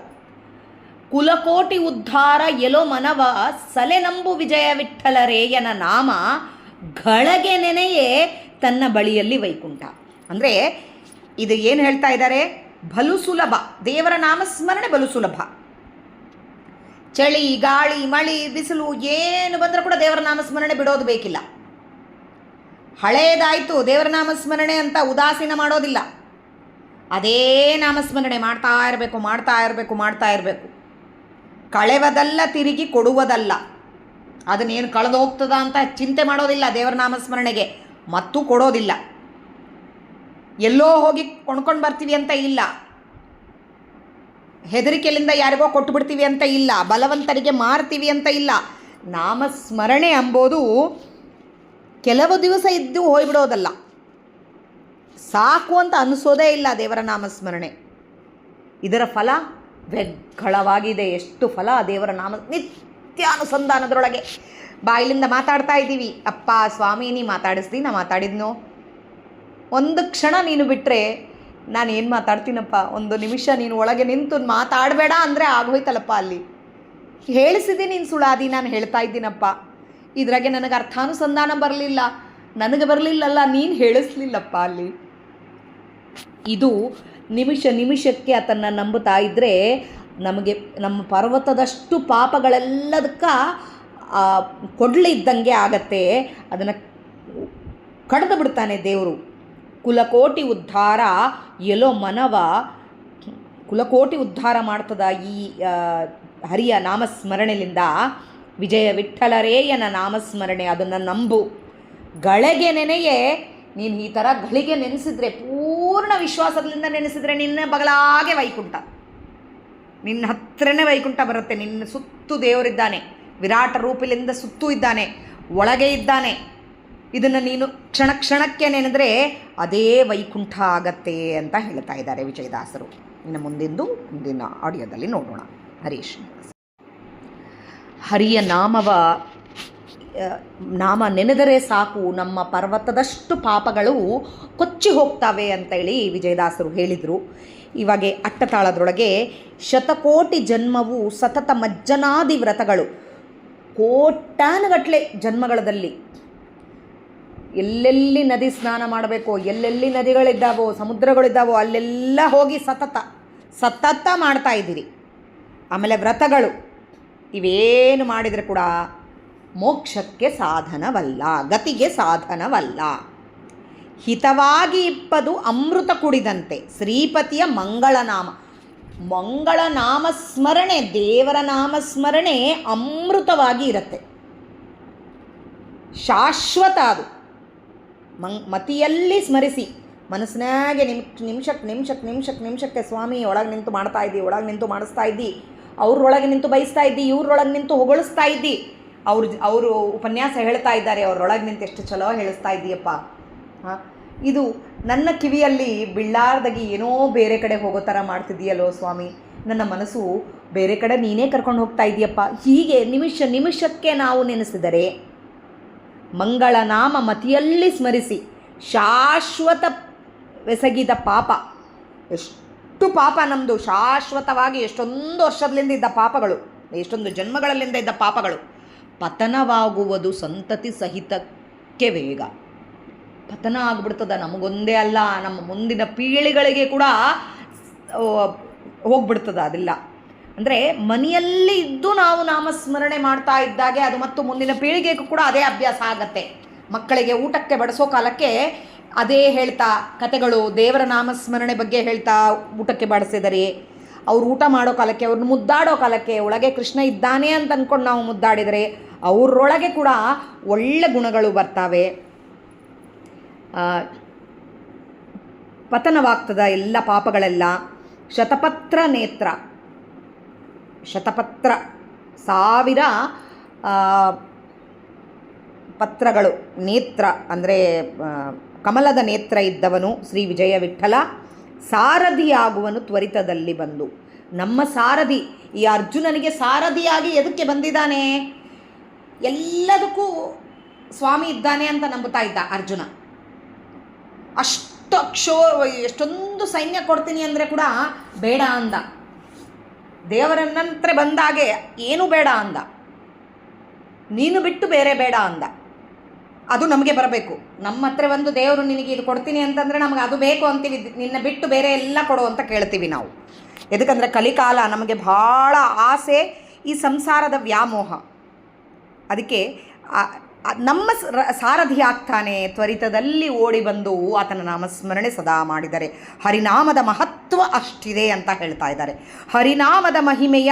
ಕುಲಕೋಟಿ ಉದ್ಧಾರ ಎಲೋ ಮನವ ಸಲೆ ನಂಬು ವಿಜಯ ವಿಠ್ಠಲರೇಯನ ನಾಮ ಗಳಿಗೆ ನೆನೆಯೇ ತನ್ನ ಬಳಿಯಲ್ಲಿ ವೈಕುಂಠ. ಅಂದರೆ ಇದು ಏನು ಹೇಳ್ತಾ ಇದ್ದಾರೆ? ಬಲು ಸುಲಭ, ದೇವರ ನಾಮಸ್ಮರಣೆ ಬಲು ಸುಲಭ. ಚಳಿ, ಗಾಳಿ, ಮಳಿ, ಬಿಸಿಲು ಏನು ಬಂದರೂ ಕೂಡ ದೇವರ ನಾಮಸ್ಮರಣೆ ಬಿಡೋದು ಬೇಕಿಲ್ಲ. ಹಳೇದಾಯಿತು ದೇವರ ನಾಮಸ್ಮರಣೆ ಅಂತ ಉದಾಸೀನ ಮಾಡೋದಿಲ್ಲ, ಅದೇ ನಾಮಸ್ಮರಣೆ ಮಾಡ್ತಾ ಇರಬೇಕು. ಕಳೆವದಲ್ಲ, ತಿರುಗಿ ಕೊಡುವುದಲ್ಲ. ಅದನ್ನೇನು ಕಳೆದು ಹೋಗ್ತದ ಅಂತ ಚಿಂತೆ ಮಾಡೋದಿಲ್ಲ ದೇವರ ನಾಮಸ್ಮರಣೆಗೆ, ಮತ್ತು ಕೊಡೋದಿಲ್ಲ. ಎಲ್ಲೋ ಹೋಗಿ ಕೊಂಡ್ಕೊಂಡು ಬರ್ತೀವಿ ಅಂತ ಇಲ್ಲ, ಹೆದರಿಕೆಯಿಂದ ಯಾರಿಗೋ ಕೊಟ್ಟು ಬಿಡ್ತೀವಿ ಅಂತ ಇಲ್ಲ, ಬಲವಂತರಿಗೆ ಮಾರ್ತೀವಿ ಅಂತ ಇಲ್ಲ. ನಾಮಸ್ಮರಣೆ ಎಂಬುದು ಕೆಲವು ದಿವಸ ಇದ್ದು ಹೋಗ್ಬಿಡೋದಲ್ಲ, ಸಾಕು ಅಂತ ಅನಿಸೋದೇ ಇಲ್ಲ ದೇವರ ನಾಮಸ್ಮರಣೆ. ಇದರ ಫಲ ವೆಗ್ಗಳವಾಗಿದೆ. ಎಷ್ಟು ಫಲ ದೇವರ ನಾಮ ನಿತ್ಯಾನುಸಂಧಾನದರೊಳಗೆ. ಬಾಯಿಲಿಂದ ಮಾತಾಡ್ತಾ ಇದ್ದೀವಿ, ಅಪ್ಪ ಸ್ವಾಮಿ ನೀ ಮಾತಾಡಿಸ್ದಿ, ನಾ ಮಾತಾಡಿದ್ನೋ? ಒಂದು ಕ್ಷಣ ನೀನು ಬಿಟ್ಟರೆ ನಾನು ಏನು ಮಾತಾಡ್ತೀನಪ್ಪ? ಒಂದು ನಿಮಿಷ ನೀನು ಒಳಗೆ ನಿಂತು ಮಾತಾಡಬೇಡ ಅಂದರೆ ಆಗೋಯ್ತಲ್ಲಪ್ಪ. ಅಲ್ಲಿ ಹೇಳಿಸಿದೆ ನೀನು ಸುಳಾದಿ, ನಾನು ಹೇಳ್ತಾ ಇದ್ದೀನಪ್ಪ. ಇದ್ರಾಗೆ ನನಗೆ ಅರ್ಥಾನುಸಂಧಾನ ಬರಲಿಲ್ಲ, ನನಗೆ ಬರಲಿಲ್ಲಲ್ಲ, ನೀನು ಹೇಳಿಸ್ಲಿಲ್ಲಪ್ಪ ಅಲ್ಲಿ. ಇದು ನಿಮಿಷಕ್ಕೆ ಆತನ್ನು ನಂಬುತ್ತಾ ಇದ್ದರೆ ನಮಗೆ ನಮ್ಮ ಪರ್ವತದಷ್ಟು ಪಾಪಗಳೆಲ್ಲದಕ್ಕೆ ಕೊಡಲಿದ್ದಂಗೆ ಆಗತ್ತೆ. ಅದನ್ನು ಕಡ್ದು ಬಿಡ್ತಾನೆ ದೇವರು. ಕುಲಕೋಟಿ ಉದ್ಧಾರ ಎಲೋ ಮನವ, ಕುಲಕೋಟಿ ಉದ್ಧಾರ ಮಾಡ್ತದ ಈ ಹರಿಯ ನಾಮಸ್ಮರಣೆಯಿಂದ. ವಿಜಯ ವಿಠ್ಠಲರೇಯನ ನಾಮಸ್ಮರಣೆ, ಅದನ್ನು ನಂಬು. ಗಳಿಗೆ ನೆನೆಯೇ, ನೀನು ಈ ಥರ ಗಳಿಗೆ ನೆನೆಸಿದ್ರೆ, ಪೂರ್ಣ ವಿಶ್ವಾಸದಿಂದ ನೆನೆಸಿದರೆ ನಿನ್ನ ಬಗಲಾಗೆ ವೈಕುಂಠ, ನಿನ್ನ ಹತ್ರನೇ ವೈಕುಂಠ ಬರುತ್ತೆ. ನಿನ್ನ ಸುತ್ತು ದೇವರಿದ್ದಾನೆ, ವಿರಾಟ ರೂಪದಿಂದ ಸುತ್ತೂ ಇದ್ದಾನೆ, ಒಳಗೆ ಇದ್ದಾನೆ. ಇದನ್ನು ನೀನು ಕ್ಷಣಕ್ಕೆ ನೆನೆದರೆ ಅದೇ ವೈಕುಂಠ ಆಗತ್ತೆ ಅಂತ ಹೇಳ್ತಾ ಇದ್ದಾರೆ ವಿಜಯದಾಸರು. ಇನ್ನು ಮುಂದಿನ ಆಡಿಯೋದಲ್ಲಿ ನೋಡೋಣ. ಹರೀಶ್ ಹರಿಯ ನಾಮ ನೆನೆದರೆ ಸಾಕು, ನಮ್ಮ ಪರ್ವತದಷ್ಟು ಪಾಪಗಳು ಕೊಚ್ಚಿ ಹೋಗ್ತವೆ ಅಂತೇಳಿ ವಿಜಯದಾಸರು ಹೇಳಿದರು. ಇವಾಗ ಅಟ್ಟತಾಳದೊಳಗೆ ಶತಕೋಟಿ ಜನ್ಮವು ಸತತ ಮಜ್ಜನಾದಿ ವ್ರತಗಳು, ಕೋಟ್ಯಾನುಗಟ್ಟಲೆ ಜನ್ಮಗಳಲ್ಲಿ ಎಲ್ಲೆಲ್ಲಿ ನದಿ ಸ್ನಾನ ಮಾಡಬೇಕು, ಎಲ್ಲೆಲ್ಲಿ ನದಿಗಳಿದ್ದಾವೋ ಸಮುದ್ರಗಳಿದ್ದಾವೋ ಅಲ್ಲೆಲ್ಲ ಹೋಗಿ ಸತತ ಮಾಡ್ತಾ ಇದ್ದೀರಿ. ಆಮೇಲೆ ವ್ರತಗಳು ಇವೇನು ಮಾಡಿದರೆ ಕೂಡ ಮೋಕ್ಷಕ್ಕೆ ಸಾಧನವಲ್ಲ, ಗತಿಗೆ ಸಾಧನವಲ್ಲ. ಹಿತವಾಗಿ ಇಪ್ಪದು ಅಮೃತ ಕುಡಿದಂತೆ ಶ್ರೀಪತಿಯ ಮಂಗಳನಾಮ. ಮಂಗಳನಾಮ ಸ್ಮರಣೆ, ದೇವರ ನಾಮಸ್ಮರಣೆ ಅಮೃತವಾಗಿ ಇರುತ್ತೆ, ಶಾಶ್ವತ. ಅದು ಮತಿಯಲ್ಲಿ ಸ್ಮರಿಸಿ ಮನಸ್ಸಿನಾಗೆ ನಿಮಿಷಕ್ಕೆ ಸ್ವಾಮಿ ಒಳಗೆ ನಿಂತು ಮಾಡ್ತಾ ಇದ್ದಿ, ಒಳಗೆ ನಿಂತು ಮಾಡಿಸ್ತಾ ಇದ್ದಿ, ಅವ್ರೊಳಗೆ ನಿಂತು ಬಯಸ್ತಾ ಇದ್ದಿ, ಇವ್ರೊಳಗೆ ನಿಂತು ಹೊಗಳಿಸ್ತಾ ಇದ್ದಿ, ಅವರು ಉಪನ್ಯಾಸ ಹೇಳ್ತಾ ಇದ್ದಾರೆ, ಅವ್ರೊಳಗೆ ನಿಂತು ಎಷ್ಟು ಚಲೋ ಹೇಳಿಸ್ತಾ ಇದ್ದೀಯಪ್ಪ. ಇದು ನನ್ನ ಕಿವಿಯಲ್ಲಿ ಬೀಳಾರ್ದಾಗಿ ಏನೋ ಬೇರೆ ಕಡೆ ಹೋಗೋ ಥರ ಮಾಡ್ತಿದ್ದೀಯಲ್ಲೋ ಸ್ವಾಮಿ, ನನ್ನ ಮನಸ್ಸು ಬೇರೆ ಕಡೆ ನೀನೇ ಕರ್ಕೊಂಡು ಹೋಗ್ತಾ ಇದೆಯಪ್ಪ. ಹೀಗೆ ನಿಮಿಷಕ್ಕೆ ನಾವು ನೆನೆಸಿದರೆ ಮಂಗಳನಾಮ ಮತಿಯಲ್ಲಿ ಸ್ಮರಿಸಿ ಶಾಶ್ವತವೆಸಗಿದ ಪಾಪ, ಎಷ್ಟು ಪಾಪ ನಮ್ಮದು ಶಾಶ್ವತವಾಗಿ ಎಷ್ಟೊಂದು ವರ್ಷದಿಂದ ಇದ್ದ ಪಾಪಗಳು, ಎಷ್ಟೊಂದು ಜನ್ಮಗಳಲ್ಲಿಂದ ಇದ್ದ ಪಾಪಗಳು ಪತನವಾಗುವುದು ಸಂತತಿ ಸಹಿತಕ್ಕೆ ವೇಗ. ಪತನ ಆಗ್ಬಿಡ್ತದ, ನಮಗೊಂದೇ ಅಲ್ಲ ನಮ್ಮ ಮುಂದಿನ ಪೀಳಿಗೆಗಳಿಗೆ ಕೂಡ ಹೋಗ್ಬಿಡ್ತದ. ಅದೆಲ್ಲ ಅಂದರೆ ಮನೆಯಲ್ಲಿ ಇದ್ದು ನಾವು ನಾಮಸ್ಮರಣೆ ಮಾಡ್ತಾ ಇದ್ದಾಗೆ ಅದು ಮತ್ತು ಮುಂದಿನ ಪೀಳಿಗೆಗೂ ಕೂಡ ಅದೇ ಅಭ್ಯಾಸ ಆಗತ್ತೆ. ಮಕ್ಕಳಿಗೆ ಊಟಕ್ಕೆ ಬಡಿಸೋ ಕಾಲಕ್ಕೆ ಅದೇ ಹೇಳ್ತಾ ಕತೆಗಳು, ದೇವರ ನಾಮಸ್ಮರಣೆ ಬಗ್ಗೆ ಹೇಳ್ತಾ ಊಟಕ್ಕೆ ಬಡಿಸಿದರೆ, ಅವ್ರು ಊಟ ಮಾಡೋ ಕಾಲಕ್ಕೆ, ಅವ್ರನ್ನ ಮುದ್ದಾಡೋ ಕಾಲಕ್ಕೆ ಒಳಗೆ ಕೃಷ್ಣ ಇದ್ದಾನೆ ಅಂತ ಅಂದ್ಕೊಂಡು ನಾವು ಮುದ್ದಾಡಿದರೆ ಅವರೊಳಗೆ ಕೂಡ ಒಳ್ಳೆ ಗುಣಗಳು ಬರ್ತಾವೆ. ಪತನವಾಗ್ತದ ಎಲ್ಲ ಪಾಪಗಳೆಲ್ಲ. ಶತಪತ್ರ ನೇತ್ರ, ಶತಪತ್ರ 1000 ಪತ್ರಗಳು, ನೇತ್ರ ಅಂದರೆ ಕಮಲದ ನೇತ್ರ ಇದ್ದವನು ಶ್ರೀ ವಿಜಯ ವಿಠಲ ಸಾರಥಿಯಾಗುವನು ತ್ವರಿತದಲ್ಲಿ ಬಂದು. ನಮ್ಮ ಸಾರಥಿ ಈ ಅರ್ಜುನನಿಗೆ ಸಾರಥಿಯಾಗಿ ಎದಕ್ಕೆ ಬಂದಿದ್ದಾನೆ? ಎಲ್ಲದಕ್ಕೂ ಸ್ವಾಮಿ ಇದ್ದಾನೆ ಅಂತ ನಂಬುತ್ತಾ ಇದ್ದ ಅರ್ಜುನ. ಎಷ್ಟೊಂದು ಸೈನ್ಯ ಕೊಡ್ತೀನಿ ಅಂದರೆ ಕೂಡ ಬೇಡ ಅಂದ. ದೇವರನ್ನಂತ್ರ ಬಂದಾಗೆ ಏನು ಬೇಡ ಅಂದ, ನೀನು ಬಿಟ್ಟು ಬೇರೆ ಬೇಡ ಅಂದ. ಅದು ನಮಗೆ ಬರಬೇಕು. ನಮ್ಮ ಹತ್ರ ಒಂದು ದೇವರು ನಿನಗೆ ಇದು ಕೊಡ್ತೀನಿ ಅಂತಂದರೆ ನಮಗೆ ಅದು ಬೇಕು ಅಂತೀವಿ, ನಿನ್ನ ಬಿಟ್ಟು ಬೇರೆ ಎಲ್ಲ ಕೊಡು ಅಂತ ಕೇಳ್ತೀವಿ ನಾವು. ಎದಕ್ಕಂದರೆ ಕಲಿಕಾಲ, ನಮಗೆ ಭಾಳ ಆಸೆ ಈ ಸಂಸಾರದ ವ್ಯಾಮೋಹ. ಅದಕ್ಕೆ ನಮ್ಮ ಸಾರಥಿ ಆಗ್ತಾನೆ, ತ್ವರಿತದಲ್ಲಿ ಓಡಿ ಬಂದು ಆತನ ನಾಮಸ್ಮರಣೆ ಸದಾ ಮಾಡಿದರೆ. ಹರಿನಾಮದ ಮಹತ್ವ ಅಷ್ಟಿದೆ ಅಂತ ಹೇಳ್ತಾ ಇದ್ದಾರೆ. ಹರಿನಾಮದ ಮಹಿಮೆಯ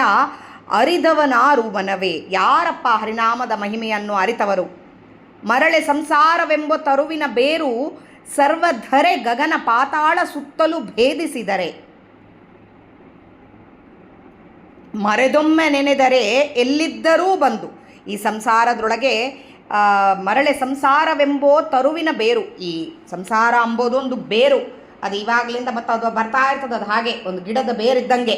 ಅರಿದವನಾರು ಮನವೇ. ಯಾರಪ್ಪ ಹರಿನಾಮದ ಮಹಿಮೆಯನ್ನು ಅರಿತವರು? ಮರಳೆ ಸಂಸಾರವೆಂಬ ತರುವಿನ ಬೇರು ಸರ್ವಧರೆ ಗಗನ ಪಾತಾಳ ಸುತ್ತಲೂ ಭೇದಿಸಿದರೆ. ಮರೆದೊಮ್ಮೆ ನೆನೆದರೆ ಎಲ್ಲಿದ್ದರೂ ಬಂದು. ಈ ಸಂಸಾರದೊಳಗೆ ಮರಳೆ ಸಂಸಾರವೆಂಬೋ ತರುವಿನ ಬೇರು. ಈ ಸಂಸಾರ ಅಂಬೋದು ಒಂದು ಬೇರು, ಅದು ಇವಾಗಲಿಂದ ಮತ್ತು ಅದು ಬರ್ತಾ ಇರ್ತದೆ. ಅದು ಹಾಗೆ ಒಂದು ಗಿಡದ ಬೇರಿದ್ದಂಗೆ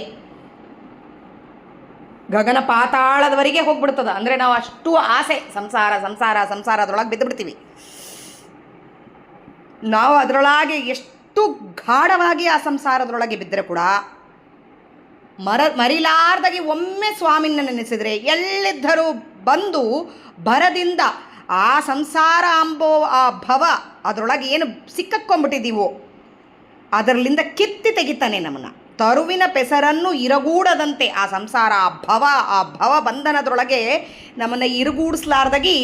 ಗಗನ ಪಾತಾಳದವರೆಗೆ ಹೋಗ್ಬಿಡ್ತದೆ. ಅಂದರೆ ನಾವು ಅಷ್ಟು ಆಸೆ ಸಂಸಾರದೊಳಗೆ ಬಿದ್ದು ಬಿಡ್ತೀವಿ ನಾವು. ಅದರೊಳಗೆ ಎಷ್ಟು ಗಾಢವಾಗಿ ಆ ಸಂಸಾರದೊಳಗೆ ಬಿದ್ದರೆ ಕೂಡ ಮರಿಲಾರ್ದಾಗಿ ಒಮ್ಮೆ ಸ್ವಾಮಿನ ನೆನೆಸಿದರೆ ಎಲ್ಲಿದ್ದರೂ ಬಂದು ಭರದಿಂದ ಆ ಸಂಸಾರ ಅಂಬೋ ಆ ಭವ ಅದರೊಳಗೆ ಏನು ಸಿಕ್ಕಕ್ಕೊಂಬಿಟ್ಟಿದ್ದೀವೋ ಅದರಲ್ಲಿಂದ ಕಿತ್ತಿ ತೆಗಿತಾನೆ ನಮ್ಮನ್ನು. ತರುವಿನ ಪೆಸರನ್ನು ಇರಗೂಡದಂತೆ ಆ ಸಂಸಾರ ಆ ಭವ ಬಂಧನದೊಳಗೆ ನಮ್ಮನ್ನು ಇರುಗೂಡಿಸ್ಲಾರ್ದಾಗಿ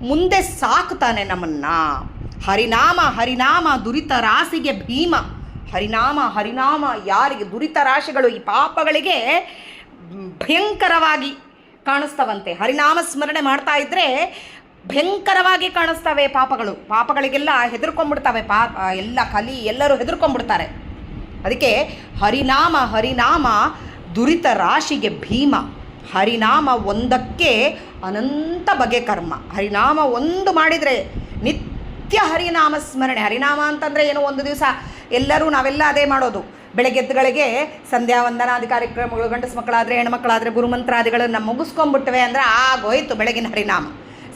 ಮುಂದೆ ಸಾಕ್ತಾನೆ ನಮ್ಮನ್ನು. ಹರಿನಾಮ ದುರಿತ ರಾಶಿಗೆ ಭೀಮ. ಹರಿನಾಮ ಯಾರಿಗೆ ದುರಿತ ರಾಶಿಗಳು, ಈ ಪಾಪಗಳಿಗೆ ಭಯಂಕರವಾಗಿ ಕಾಣಿಸ್ತವಂತೆ. ಹರಿನಾಮ ಸ್ಮರಣೆ ಮಾಡ್ತಾ ಇದ್ದರೆ ಭಯಂಕರವಾಗಿ ಕಾಣಿಸ್ತವೆ ಪಾಪಗಳಿಗೆಲ್ಲ ಹೆದರ್ಕೊಂಡ್ಬಿಡ್ತವೆ. ಎಲ್ಲ ಎಲ್ಲರೂ ಹೆದರ್ಕೊಂಡ್ಬಿಡ್ತಾರೆ. ಅದಕ್ಕೆ ಹರಿನಾಮ ದುರಿತ ರಾಶಿಗೆ ಭೀಮ. ಹರಿನಾಮ ಒಂದಕ್ಕೆ ಅನಂತ ಬಗೆ ಕರ್ಮ. ಹರಿನಾಮ ಒಂದು ಮಾಡಿದರೆ ನಿತ್ಯ ಹರಿನಾಮ ಸ್ಮರಣೆ. ಹರಿನಾಮ ಅಂತಂದರೆ ಏನೋ ಒಂದು ದಿವಸ ನಾವೆಲ್ಲ ಅದೇ ಮಾಡೋದು. ಬೆಳಗ್ಗೆದ್ದುಗಳಿಗೆ ಸಂಧ್ಯಾ ವಂದನಾದಿ ಕಾರ್ಯಕ್ರಮಗಳು, ಗಂಡಸು ಮಕ್ಕಳಾದರೆ ಹೆಣ್ಮಕ್ಳಾದರೆ ಗುರುಮಂತ್ರಾದಿಗಳನ್ನು ಮುಗಿಸ್ಕೊಂಡ್ಬಿಟ್ವೆ ಅಂದರೆ ಆಗೋಯ್ತು ಬೆಳಗಿನ ಹರಿನಾಮ.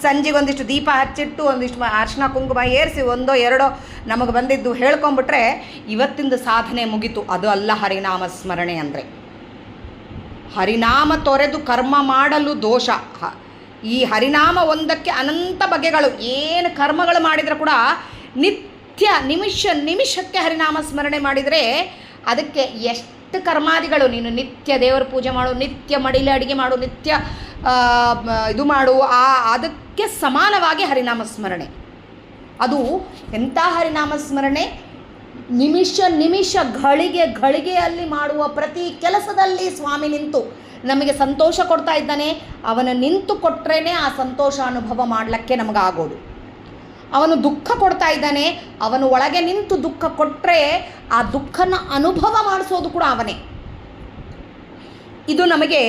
ಸಂಜೆಗೆ ಒಂದಿಷ್ಟು ದೀಪ ಹಚ್ಚಿಟ್ಟು ಒಂದಿಷ್ಟು ಅರ್ಶಿನ ಕುಂಕುಮ ಏರಿಸಿ ಒಂದೋ ಎರಡೋ ನಮಗೆ ಬಂದಿದ್ದು ಹೇಳ್ಕೊಂಬಿಟ್ರೆ ಇವತ್ತಿಂದು ಸಾಧನೆ ಮುಗೀತು. ಅದು ಅಲ್ಲ ಹರಿನಾಮ ಸ್ಮರಣೆ ಅಂದರೆ. ಹರಿನಾಮ ತೊರೆದು ಕರ್ಮ ಮಾಡಲು ದೋಷ. ಈ ಹರಿನಾಮ ಒಂದಕ್ಕೆ ಅನಂತ ಬಗೆಗಳು. ಏನು ಕರ್ಮಗಳು ಮಾಡಿದರೆ ಕೂಡ ನಿತ್ಯ ನಿಮಿಷಕ್ಕೆ ಹರಿನಾಮ ಸ್ಮರಣೆ ಮಾಡಿದರೆ ಅದಕ್ಕೆ ಎಷ್ಟು ಕರ್ಮಾದಿಗಳು. ನೀನು ನಿತ್ಯ ದೇವರ ಪೂಜೆ ಮಾಡು, ನಿತ್ಯ ಮಡಿಲಿ ಅಡುಗೆ ಮಾಡು, ನಿತ್ಯ ಇದು ಮಾಡು, ಅದಕ್ಕೆ ಸಮಾನವಾಗಿ ಹರಿನಾಮ ಸ್ಮರಣೆ. ಅದು ಎಂಥ ಹರಿನಾಮ ಸ್ಮರಣೆ, ನಿಮಿಷ ನಿಮಿಷ ಘಳಿಗೆಯಲ್ಲಿ ಮಾಡುವ ಪ್ರತಿ ಕೆಲಸದಲ್ಲಿ ಸ್ವಾಮಿ ನಿಂತು ನಮಗೆ ಸಂತೋಷ ಕೊಡ್ತಾ ಇದ್ದಾನೆ. ಅವನ ನಿಂತು ಕೊಟ್ಟರೆ ಆ ಸಂತೋಷ ಅನುಭವ ಮಾಡಲಿಕ್ಕೆ ನಮಗಾಗೋದು. ಅವನು ದುಃಖ ಕೊಡ್ತಾ ಇದ್ದಾನೆ, ಅವನು ಒಳಗೆ ನಿಂತು ದುಃಖ ಕೊಟ್ಟರೆ ಆ ದುಃಖನ ಅನುಭವ ಮಾಡಿಸೋದು ಕೂಡ ಅವನೇ. ಇದು ನಮಗೆ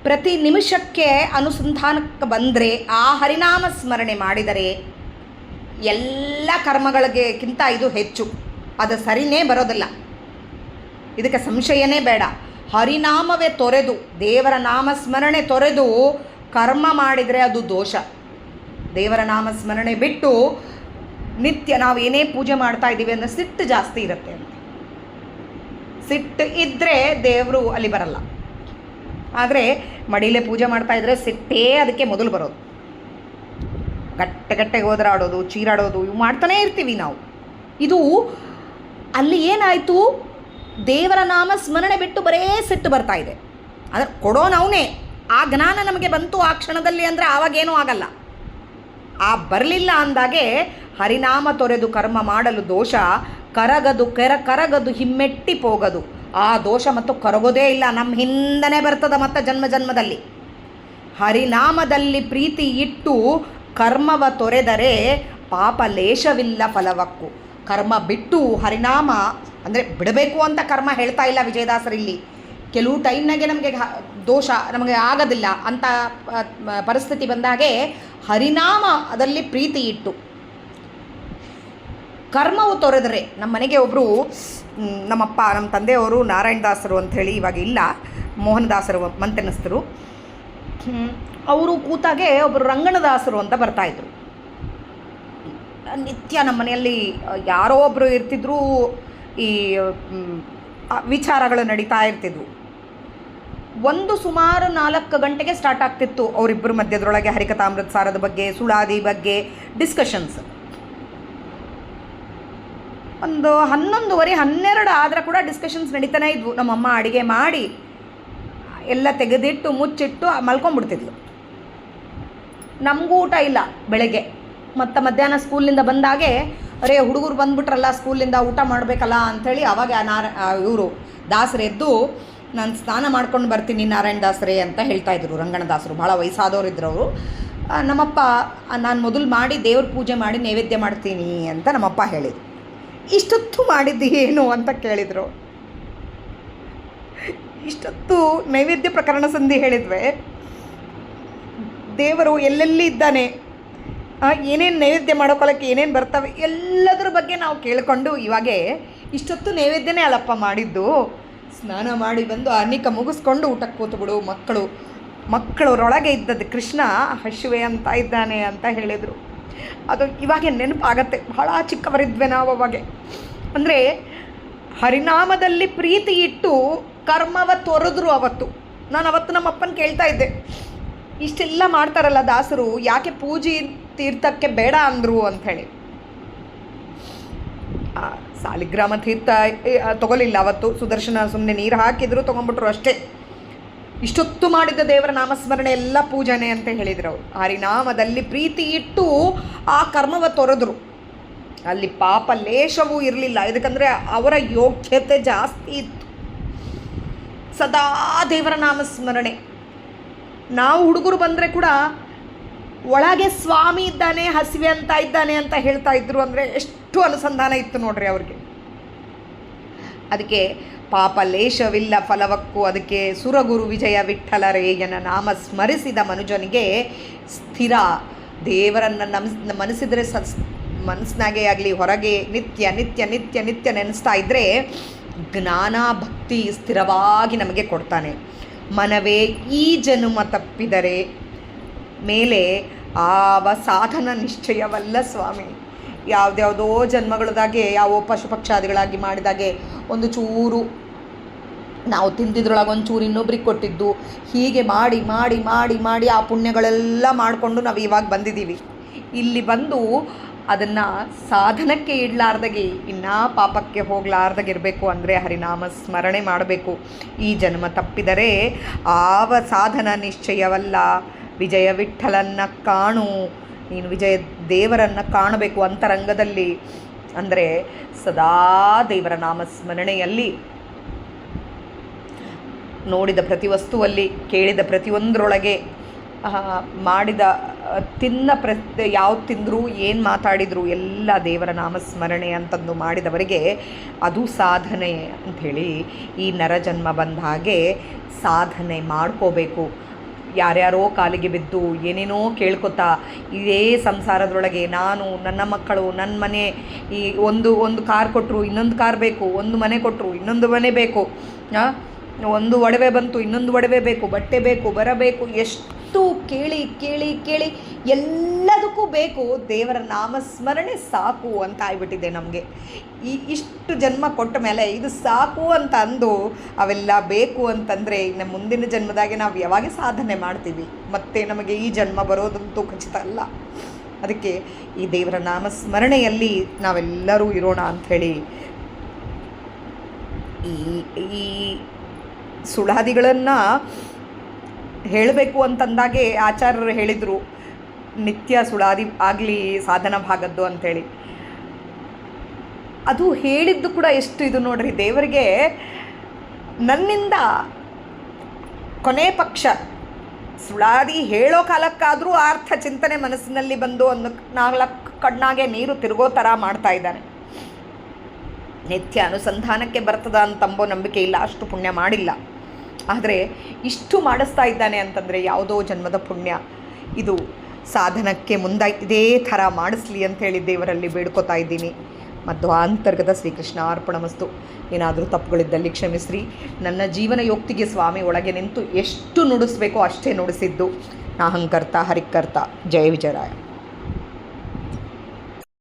ಪ್ರತಿ ನಿಮಿಷಕ್ಕೆ ಅನುಸಂಧಾನಕ್ಕೆ ಬಂದರೆ, ಆ ಹರಿನಾಮ ಸ್ಮರಣೆ ಮಾಡಿದರೆ ಎಲ್ಲ ಕರ್ಮಗಳಿಗಿಂತ ಇದು ಹೆಚ್ಚು. ಅದು ಸರಿನೇ ಬರೋದಿಲ್ಲ, ಇದಕ್ಕೆ ಸಂಶಯನೇ ಬೇಡ. ಹರಿನಾಮವೇ ತೊರೆದು, ದೇವರ ನಾಮ ಸ್ಮರಣೆ ತೊರೆದು ಕರ್ಮ ಮಾಡಿದರೆ ಅದು ದೋಷ. ದೇವರ ನಾಮ ಸ್ಮರಣೆ ಬಿಟ್ಟು ನಿತ್ಯ ನಾವು ಏನೇ ಪೂಜೆ ಮಾಡ್ತಾ ಇದ್ದೀವಿ ಅಂದರೆ ಸಿಟ್ಟು ಜಾಸ್ತಿ ಇರುತ್ತೆ ಅಂತ. ಸಿಟ್ಟು ಇದ್ದರೆ ದೇವರು ಅಲ್ಲಿ ಬರಲ್ಲ. ಆದರೆ ಮಡಿಲೇ ಪೂಜೆ ಮಾಡ್ತಾ ಇದ್ದರೆ ಸಿಟ್ಟೇ ಅದಕ್ಕೆ ಮೊದಲು ಬರೋದು. ಗಟ್ಟೆಗೆ ಹೋದರಾಡೋದು, ಚೀರಾಡೋದು ಇವು ಮಾಡ್ತಾನೇ ಇರ್ತೀವಿ ನಾವು. ಇದು ಅಲ್ಲಿ ಏನಾಯಿತು, ದೇವರ ನಾಮ ಸ್ಮರಣೆ ಬಿಟ್ಟು ಬರೇ ಸಿಟ್ಟು ಬರ್ತಾ ಇದೆ. ಆದರೆ ಕೊಡೋನವನೇ. ಆ ಜ್ಞಾನ ನಮಗೆ ಬಂತು ಆ ಕ್ಷಣದಲ್ಲಿ ಅಂದರೆ ಆವಾಗೇನೂ ಆಗಲ್ಲ. ಆ ಬರಲಿಲ್ಲ ಅಂದಾಗೆ ಹರಿನಾಮ ತೊರೆದು ಕರ್ಮ ಮಾಡಲು ದೋಷ ಕರಗದು ಹಿಮ್ಮೆಟ್ಟಿ ಹೋಗದು. ಆ ದೋಷ ಮತ್ತು ಕರಗೋದೇ ಇಲ್ಲ, ನಮ್ಮ ಹಿಂದನೇ ಬರ್ತದೆ ಮತ್ತು ಜನ್ಮದಲ್ಲಿ. ಹರಿನಾಮದಲ್ಲಿ ಪ್ರೀತಿ ಇಟ್ಟು ಕರ್ಮವ ತೊರೆದರೆ ಪಾಪ ಲೇಷವಿಲ್ಲ ಫಲವಕ್ಕು. ಕರ್ಮ ಬಿಟ್ಟು ಹರಿನಾಮ ಅಂದರೆ ಬಿಡಬೇಕು ಅಂತ ಕರ್ಮ ಹೇಳ್ತಾ ಇಲ್ಲ ವಿಜಯದಾಸರಿಲ್ಲಿ. ಕೆಲವು ಟೈಮ್ನಾಗೆ ನಮಗೆ ದೋಷ ನಮಗೆ ಆಗೋದಿಲ್ಲ ಅಂತ ಪರಿಸ್ಥಿತಿ ಬಂದಾಗೆ ಹರಿನಾಮದಲ್ಲಿ ಪ್ರೀತಿ ಇಟ್ಟು ಕರ್ಮವು ತೊರೆದರೆ. ನಮ್ಮ ಮನೆಗೆ ಒಬ್ಬರು ನಮ್ಮ ತಂದೆಯವರು ನಾರಾಯಣದಾಸರು ಅಂಥೇಳಿ ಇವಾಗ ಇಲ್ಲ, ಮೋಹನದಾಸರು ಮಂತೆನಸ್ತರು. ಅವರು ಕೂತಾಗೆ ಒಬ್ಬರು ರಂಗಣದಾಸರು ಅಂತ ಬರ್ತಾಯಿದ್ರು. ನಿತ್ಯ ನಮ್ಮ ಮನೆಯಲ್ಲಿ ಯಾರೋ ಒಬ್ಬರು ಇರ್ತಿದ್ರು, ಈ ವಿಚಾರಗಳು ನಡೀತಾ ಇರ್ತಿದ್ವು. ಸುಮಾರು 4 ಗಂಟೆಗೆ ಸ್ಟಾರ್ಟ್ ಆಗ್ತಿತ್ತು ಅವರಿಬ್ಬರು ಮಧ್ಯದೊಳಗೆ ಹರಿಕಥಾಮೃತ ಸಾರದ ಬಗ್ಗೆ, ಸುಳಾದಿ ಬಗ್ಗೆ ಡಿಸ್ಕಷನ್ಸ್. 11:30 12 ಆದ್ರೆ ಕೂಡ ಡಿಸ್ಕಷನ್ಸ್ ನಡೀತಾನೆ ಇದ್ವು. ನಮ್ಮಮ್ಮ ಅಡುಗೆ ಮಾಡಿ ಎಲ್ಲ ತೆಗೆದಿಟ್ಟು ಮುಚ್ಚಿಟ್ಟು ಮಲ್ಕೊಂಡ್ಬಿಡ್ತಿದ್ಲು. ನಮಗೂ ಊಟ ಇಲ್ಲ ಬೆಳಗ್ಗೆ. ಮತ್ತು ಮಧ್ಯಾಹ್ನ ಸ್ಕೂಲಿಂದ ಬಂದಾಗೆ ಅರೇ ಹುಡುಗರು ಬಂದುಬಿಟ್ರಲ್ಲ ಸ್ಕೂಲಿಂದ, ಊಟ ಮಾಡಬೇಕಲ್ಲ ಅಂಥೇಳಿ ಅವಾಗ ಇವರು ದಾಸರು ಎದ್ದು ನಾನು ಸ್ನಾನ ಮಾಡ್ಕೊಂಡು ಬರ್ತೀನಿ ನಾರಾಯಣ ದಾಸರೇ ಅಂತ ಹೇಳ್ತಾಯಿದ್ರು. ರಂಗಣದಾಸರು ಭಾಳ ವಯಸ್ಸಾದವರು ಇದ್ರು ಅವರು. ನಮ್ಮಪ್ಪ ನಾನು ಮೊದಲು ಮಾಡಿ ದೇವ್ರ ಪೂಜೆ ಮಾಡಿ ನೈವೇದ್ಯ ಮಾಡ್ತೀನಿ ಅಂತ ನಮ್ಮಪ್ಪ ಹೇಳಿದರು. ಇಷ್ಟೊತ್ತು ಮಾಡಿದ್ದು ಏನು ಅಂತ ಕೇಳಿದರು. ಇಷ್ಟೊತ್ತು ನೈವೇದ್ಯ ಪ್ರಕರಣ ಸಂಧಿ ಹೇಳಿದ್ವಿ. ದೇವರು ಎಲ್ಲೆಲ್ಲಿ ಇದ್ದಾನೆ, ಏನೇನು ನೈವೇದ್ಯ ಮಾಡೋಕೊಳ್ಳೋಕ್ಕೆ ಏನೇನು ಬರ್ತವೆ ಎಲ್ಲದರ ಬಗ್ಗೆ ನಾವು ಕೇಳಿಕೊಂಡು ಇವಾಗೆ ಇಷ್ಟೊತ್ತು ನೈವೇದ್ಯನೇ ಅಲ್ಲಪ್ಪ ಮಾಡಿದ್ದು. ಸ್ನಾನ ಮಾಡಿ ಬಂದು ಅನೇಕ ಮುಗಿಸ್ಕೊಂಡು ಊಟಕ್ಕೆ ಕೂತುಬಿಡು. ಮಕ್ಕಳೊಳಗೆ ಇದ್ದದ್ದು ಕೃಷ್ಣ ಹಶುವೆ ಅಂತ ಇದ್ದಾನೆ ಅಂತ ಹೇಳಿದರು. ಅದು ಇವಾಗ ನೆನಪಾಗತ್ತೆ. ಭಾಳ ಚಿಕ್ಕವರಿದ್ವಿ ನಾವು ಅವಾಗೆ. ಅಂದರೆ ಹರಿನಾಮದಲ್ಲಿ ಪ್ರೀತಿ ಇಟ್ಟು ಕರ್ಮವ ತೊರೆದ್ರು ಅವತ್ತು. ನಾನು ಅವತ್ತು ನಮ್ಮಪ್ಪನ ಕೇಳ್ತಾ ಇದ್ದೆ, ಇಷ್ಟೆಲ್ಲ ಮಾಡ್ತಾರಲ್ಲ ದಾಸರು, ಯಾಕೆ ಪೂಜೆ ತೀರ್ಥಕ್ಕೆ ಬೇಡ ಅಂದರು ಅಂಥೇಳಿ. ಸಾಲಿಗ್ರಾಮ ತೀರ್ಥ ತೊಗೊಲಿಲ್ಲ ಅವತ್ತು. ಸುದರ್ಶನ ಸುಮ್ಮನೆ ನೀರು ಹಾಕಿದ್ರು, ತೊಗೊಂಡ್ಬಿಟ್ರು ಅಷ್ಟೇ. ಇಷ್ಟೊತ್ತು ಮಾಡಿದ್ದ ದೇವರ ನಾಮಸ್ಮರಣೆ ಎಲ್ಲ ಪೂಜನೆ ಅಂತ ಹೇಳಿದರು ಅವರು. ಹರಿನಾಮದಲ್ಲಿ ಪ್ರೀತಿ ಇಟ್ಟು ಆ ಕರ್ಮವ ತೊರೆದ್ರು. ಅಲ್ಲಿ ಪಾಪ ಲೇಷವೂ ಇರಲಿಲ್ಲ. ಇದಕ್ಕಂದರೆ ಅವರ ಯೋಗ್ಯತೆ ಜಾಸ್ತಿ ಇತ್ತು. ಸದಾ ದೇವರ ನಾಮಸ್ಮರಣೆ. ನಾವು ಹುಡುಗರು ಬಂದರೆ ಕೂಡ ಒಳಗೆ ಸ್ವಾಮಿ ಇದ್ದಾನೆ, ಹಸಿವೆ ಅಂತ ಇದ್ದಾನೆ ಅಂತ ಹೇಳ್ತಾ ಇದ್ರು. ಅಂದರೆ ಎಷ್ಟು ಅನುಸಂಧಾನ ಇತ್ತು ನೋಡ್ರಿ ಅವ್ರಿಗೆ. ಅದಕ್ಕೆ ಪಾಪ ಲೇಷವಿಲ್ಲ ಫಲವಕ್ಕೂ. ಅದಕ್ಕೆ ಸುರಗುರು ವಿಜಯ ವಿಠ್ಠಲರೇಯನ ನಾಮ ಸ್ಮರಿಸಿದ ಮನುಜನಿಗೆ ಸ್ಥಿರ. ದೇವರನ್ನು ಮನಸ್ಸಿದ್ರೆ ಮನಸ್ಸಿನಾಗೆ ಆಗಲಿ ಹೊರಗೆ ನಿತ್ಯ ನಿತ್ಯ ನಿತ್ಯ ನಿತ್ಯ ನೆನೆಸ್ತಾ ಇದ್ದರೆ ಜ್ಞಾನ ಭಕ್ತಿ ಸ್ಥಿರವಾಗಿ ನಮಗೆ ಕೊಡ್ತಾನೆ. ಮನವೇ ಈ ಜನ್ಮ ತಪ್ಪಿದರೆ ಮೇಲೆ ಆವ ಸಾಧನ ನಿಶ್ಚಯವಲ್ಲ ಸ್ವಾಮಿ. ಯಾವುದ್ಯಾವುದೋ ಜನ್ಮಗಳದಾಗೆ ಯಾವ ಪಶು ಪಕ್ಷಾದಿಗಳಾಗಿ ಮಾಡಿದಾಗೆ ಒಂದು ಚೂರು ನಾವು ತಿಂದಿದ್ರೊಳಗೆ ಒಂದು ಚೂರು ಇನ್ನೊಬ್ರಿಗೆ ಕೊಟ್ಟಿದ್ದು, ಹೀಗೆ ಮಾಡಿ ಮಾಡಿ ಮಾಡಿ ಮಾಡಿ ಆ ಪುಣ್ಯಗಳೆಲ್ಲ ಮಾಡಿಕೊಂಡು ನಾವು ಇವಾಗ ಬಂದಿದ್ದೀವಿ. ಇಲ್ಲಿ ಬಂದು ಅದನ್ನು ಸಾಧನಕ್ಕೆ ಇಡಲಾರ್ದಾಗೆ ಇನ್ನೂ ಪಾಪಕ್ಕೆ ಹೋಗಲಾರ್ದಾಗಿರಬೇಕು ಅಂದರೆ ಹರಿನಾಮ ಸ್ಮರಣೆ ಮಾಡಬೇಕು. ಈ ಜನ್ಮ ತಪ್ಪಿದರೆ ಆವ ಸಾಧನ ನಿಶ್ಚಯವಲ್ಲ. ವಿಜಯ ವಿಠಲನ್ನ ಕಾಣು, ನೀನು ವಿಜಯ ದೇವರನ್ನು ಕಾಣಬೇಕು ಅಂತರಂಗದಲ್ಲಿ. ಅಂದರೆ ಸದಾ ದೇವರ ನಾಮಸ್ಮರಣೆಯಲ್ಲಿ, ನೋಡಿದ ಪ್ರತಿ ವಸ್ತುವಲ್ಲಿ, ಕೇಳಿದ ಪ್ರತಿಯೊಂದರೊಳಗೆ, ಮಾಡಿದ ಯಾವ್ದು ತಿಂದರೂ ಏನು ಮಾತಾಡಿದರು ಎಲ್ಲ ದೇವರ ನಾಮಸ್ಮರಣೆ ಅಂತಂದು ಮಾಡಿದವರಿಗೆ ಅದು ಸಾಧನೆ ಅಂಥೇಳಿ ಈ ನರಜನ್ಮ ಬಂದ ಹಾಗೆ ಸಾಧನೆ ಮಾಡ್ಕೋಬೇಕು. ಯಾರ್ಯಾರೋ ಕಾಲಿಗೆ ಬಿದ್ದು ಏನೇನೋ ಕೇಳ್ಕೊತಾ ಇದೇ ಸಂಸಾರದೊಳಗೆ ನಾನು, ನನ್ನ ಮಕ್ಕಳು, ನನ್ನ ಮನೆ, ಈ ಒಂದು ಕಾರ್ ಕೊಟ್ಟರು ಇನ್ನೊಂದು ಕಾರ್ ಬೇಕು, ಒಂದು ಮನೆ ಕೊಟ್ಟರು ಇನ್ನೊಂದು ಮನೆ ಬೇಕು, ಒಂದು ಒಡವೆ ಬಂತು ಇನ್ನೊಂದು ಒಡವೆ ಬೇಕು, ಬಟ್ಟೆ ಬೇಕು, ಬರಬೇಕು, ಎಷ್ಟು ಕೇಳಿ ಕೇಳಿ ಕೇಳಿ ಎಲ್ಲದಕ್ಕೂ ಬೇಕು. ದೇವರ ನಾಮಸ್ಮರಣೆ ಸಾಕು ಅಂತ ಆಗ್ಬಿಟ್ಟಿದೆ ನಮಗೆ. ಇಷ್ಟು ಜನ್ಮ ಕೊಟ್ಟ ಮೇಲೆ ಇದು ಸಾಕು ಅಂತ ಅಂದು ಅವೆಲ್ಲ ಬೇಕು ಅಂತಂದರೆ ಇನ್ನು ಮುಂದಿನ ಜನ್ಮದಾಗೆ ನಾವು ಯಾವಾಗ ಸಾಧನೆ ಮಾಡ್ತೀವಿ? ಮತ್ತು ನಮಗೆ ಈ ಜನ್ಮ ಬರೋದಂತೂ ಖಚಿತ ಅಲ್ಲ. ಅದಕ್ಕೆ ಈ ದೇವರ ನಾಮಸ್ಮರಣೆಯಲ್ಲಿ ನಾವೆಲ್ಲರೂ ಇರೋಣ ಅಂಥೇಳಿ ಈ ಸುಳಾದಿಗಳನ್ನು ಹೇಳಬೇಕು ಅಂತಂದಾಗೆ ಆಚಾರ್ಯರು ಹೇಳಿದರು, ನಿತ್ಯ ಸುಳಾದಿ ಆಗಲಿ ಸಾಧನ ಭಾಗದ್ದು ಅಂಥೇಳಿ. ಅದು ಹೇಳಿದ್ದು ಕೂಡ ಎಷ್ಟು ಇದು ನೋಡ್ರಿ, ದೇವರಿಗೆ ನನ್ನಿಂದ ಕೊನೆ ಪಕ್ಷ ಸುಳಾದಿ ಹೇಳೋ ಕಾಲಕ್ಕಾದರೂ ಅರ್ಥ ಚಿಂತನೆ ಮನಸ್ಸಿನಲ್ಲಿ ಬಂದು ಒಂದು 4 ಕಣ್ಣಾಗೆ ನೀರು ತಿರುಗೋ ಥರ ಮಾಡ್ತಾ ಇದ್ದಾನೆ. ನಿತ್ಯ ಅನುಸಂಧಾನಕ್ಕೆ ಬರ್ತದ ಅಂತಂಬೋ ನಂಬಿಕೆ ಇಲ್ಲ, ಅಷ್ಟು ಪುಣ್ಯ ಮಾಡಿಲ್ಲ. ಆದರೆ ಇಷ್ಟು ಮಾಡಿಸ್ತಾ ಇದ್ದಾನೆ ಅಂತಂದರೆ ಯಾವುದೋ ಜನ್ಮದ ಪುಣ್ಯ. ಇದು ಸಾಧನಕ್ಕೆ ಇದೇ ಥರ ಮಾಡಿಸ್ಲಿ ಅಂಥೇಳಿ ದೇವರಲ್ಲಿ ಬೇಡ್ಕೋತಾ ಇದ್ದೀನಿ. ಮಧ್ವಾಂತರ್ಗತ ಶ್ರೀಕೃಷ್ಣ ಅರ್ಪಣಮಸ್ತು. ಏನಾದರೂ ತಪ್ಪುಗಳಿದ್ದಲ್ಲಿ ಕ್ಷಮಿಸ್ರಿ. ನನ್ನ ಜೀವನ ಯೋಕ್ತಿಗೆ ಸ್ವಾಮಿ ಒಳಗೆ ನಿಂತು ಎಷ್ಟು ನುಡಿಸ್ಬೇಕೋ ಅಷ್ಟೇ ನುಡಿಸಿದ್ದು. ನಾಹಂಕರ್ತ ಹರಿಕರ್ತ. ಜಯ ವಿಜಯರಾಯ.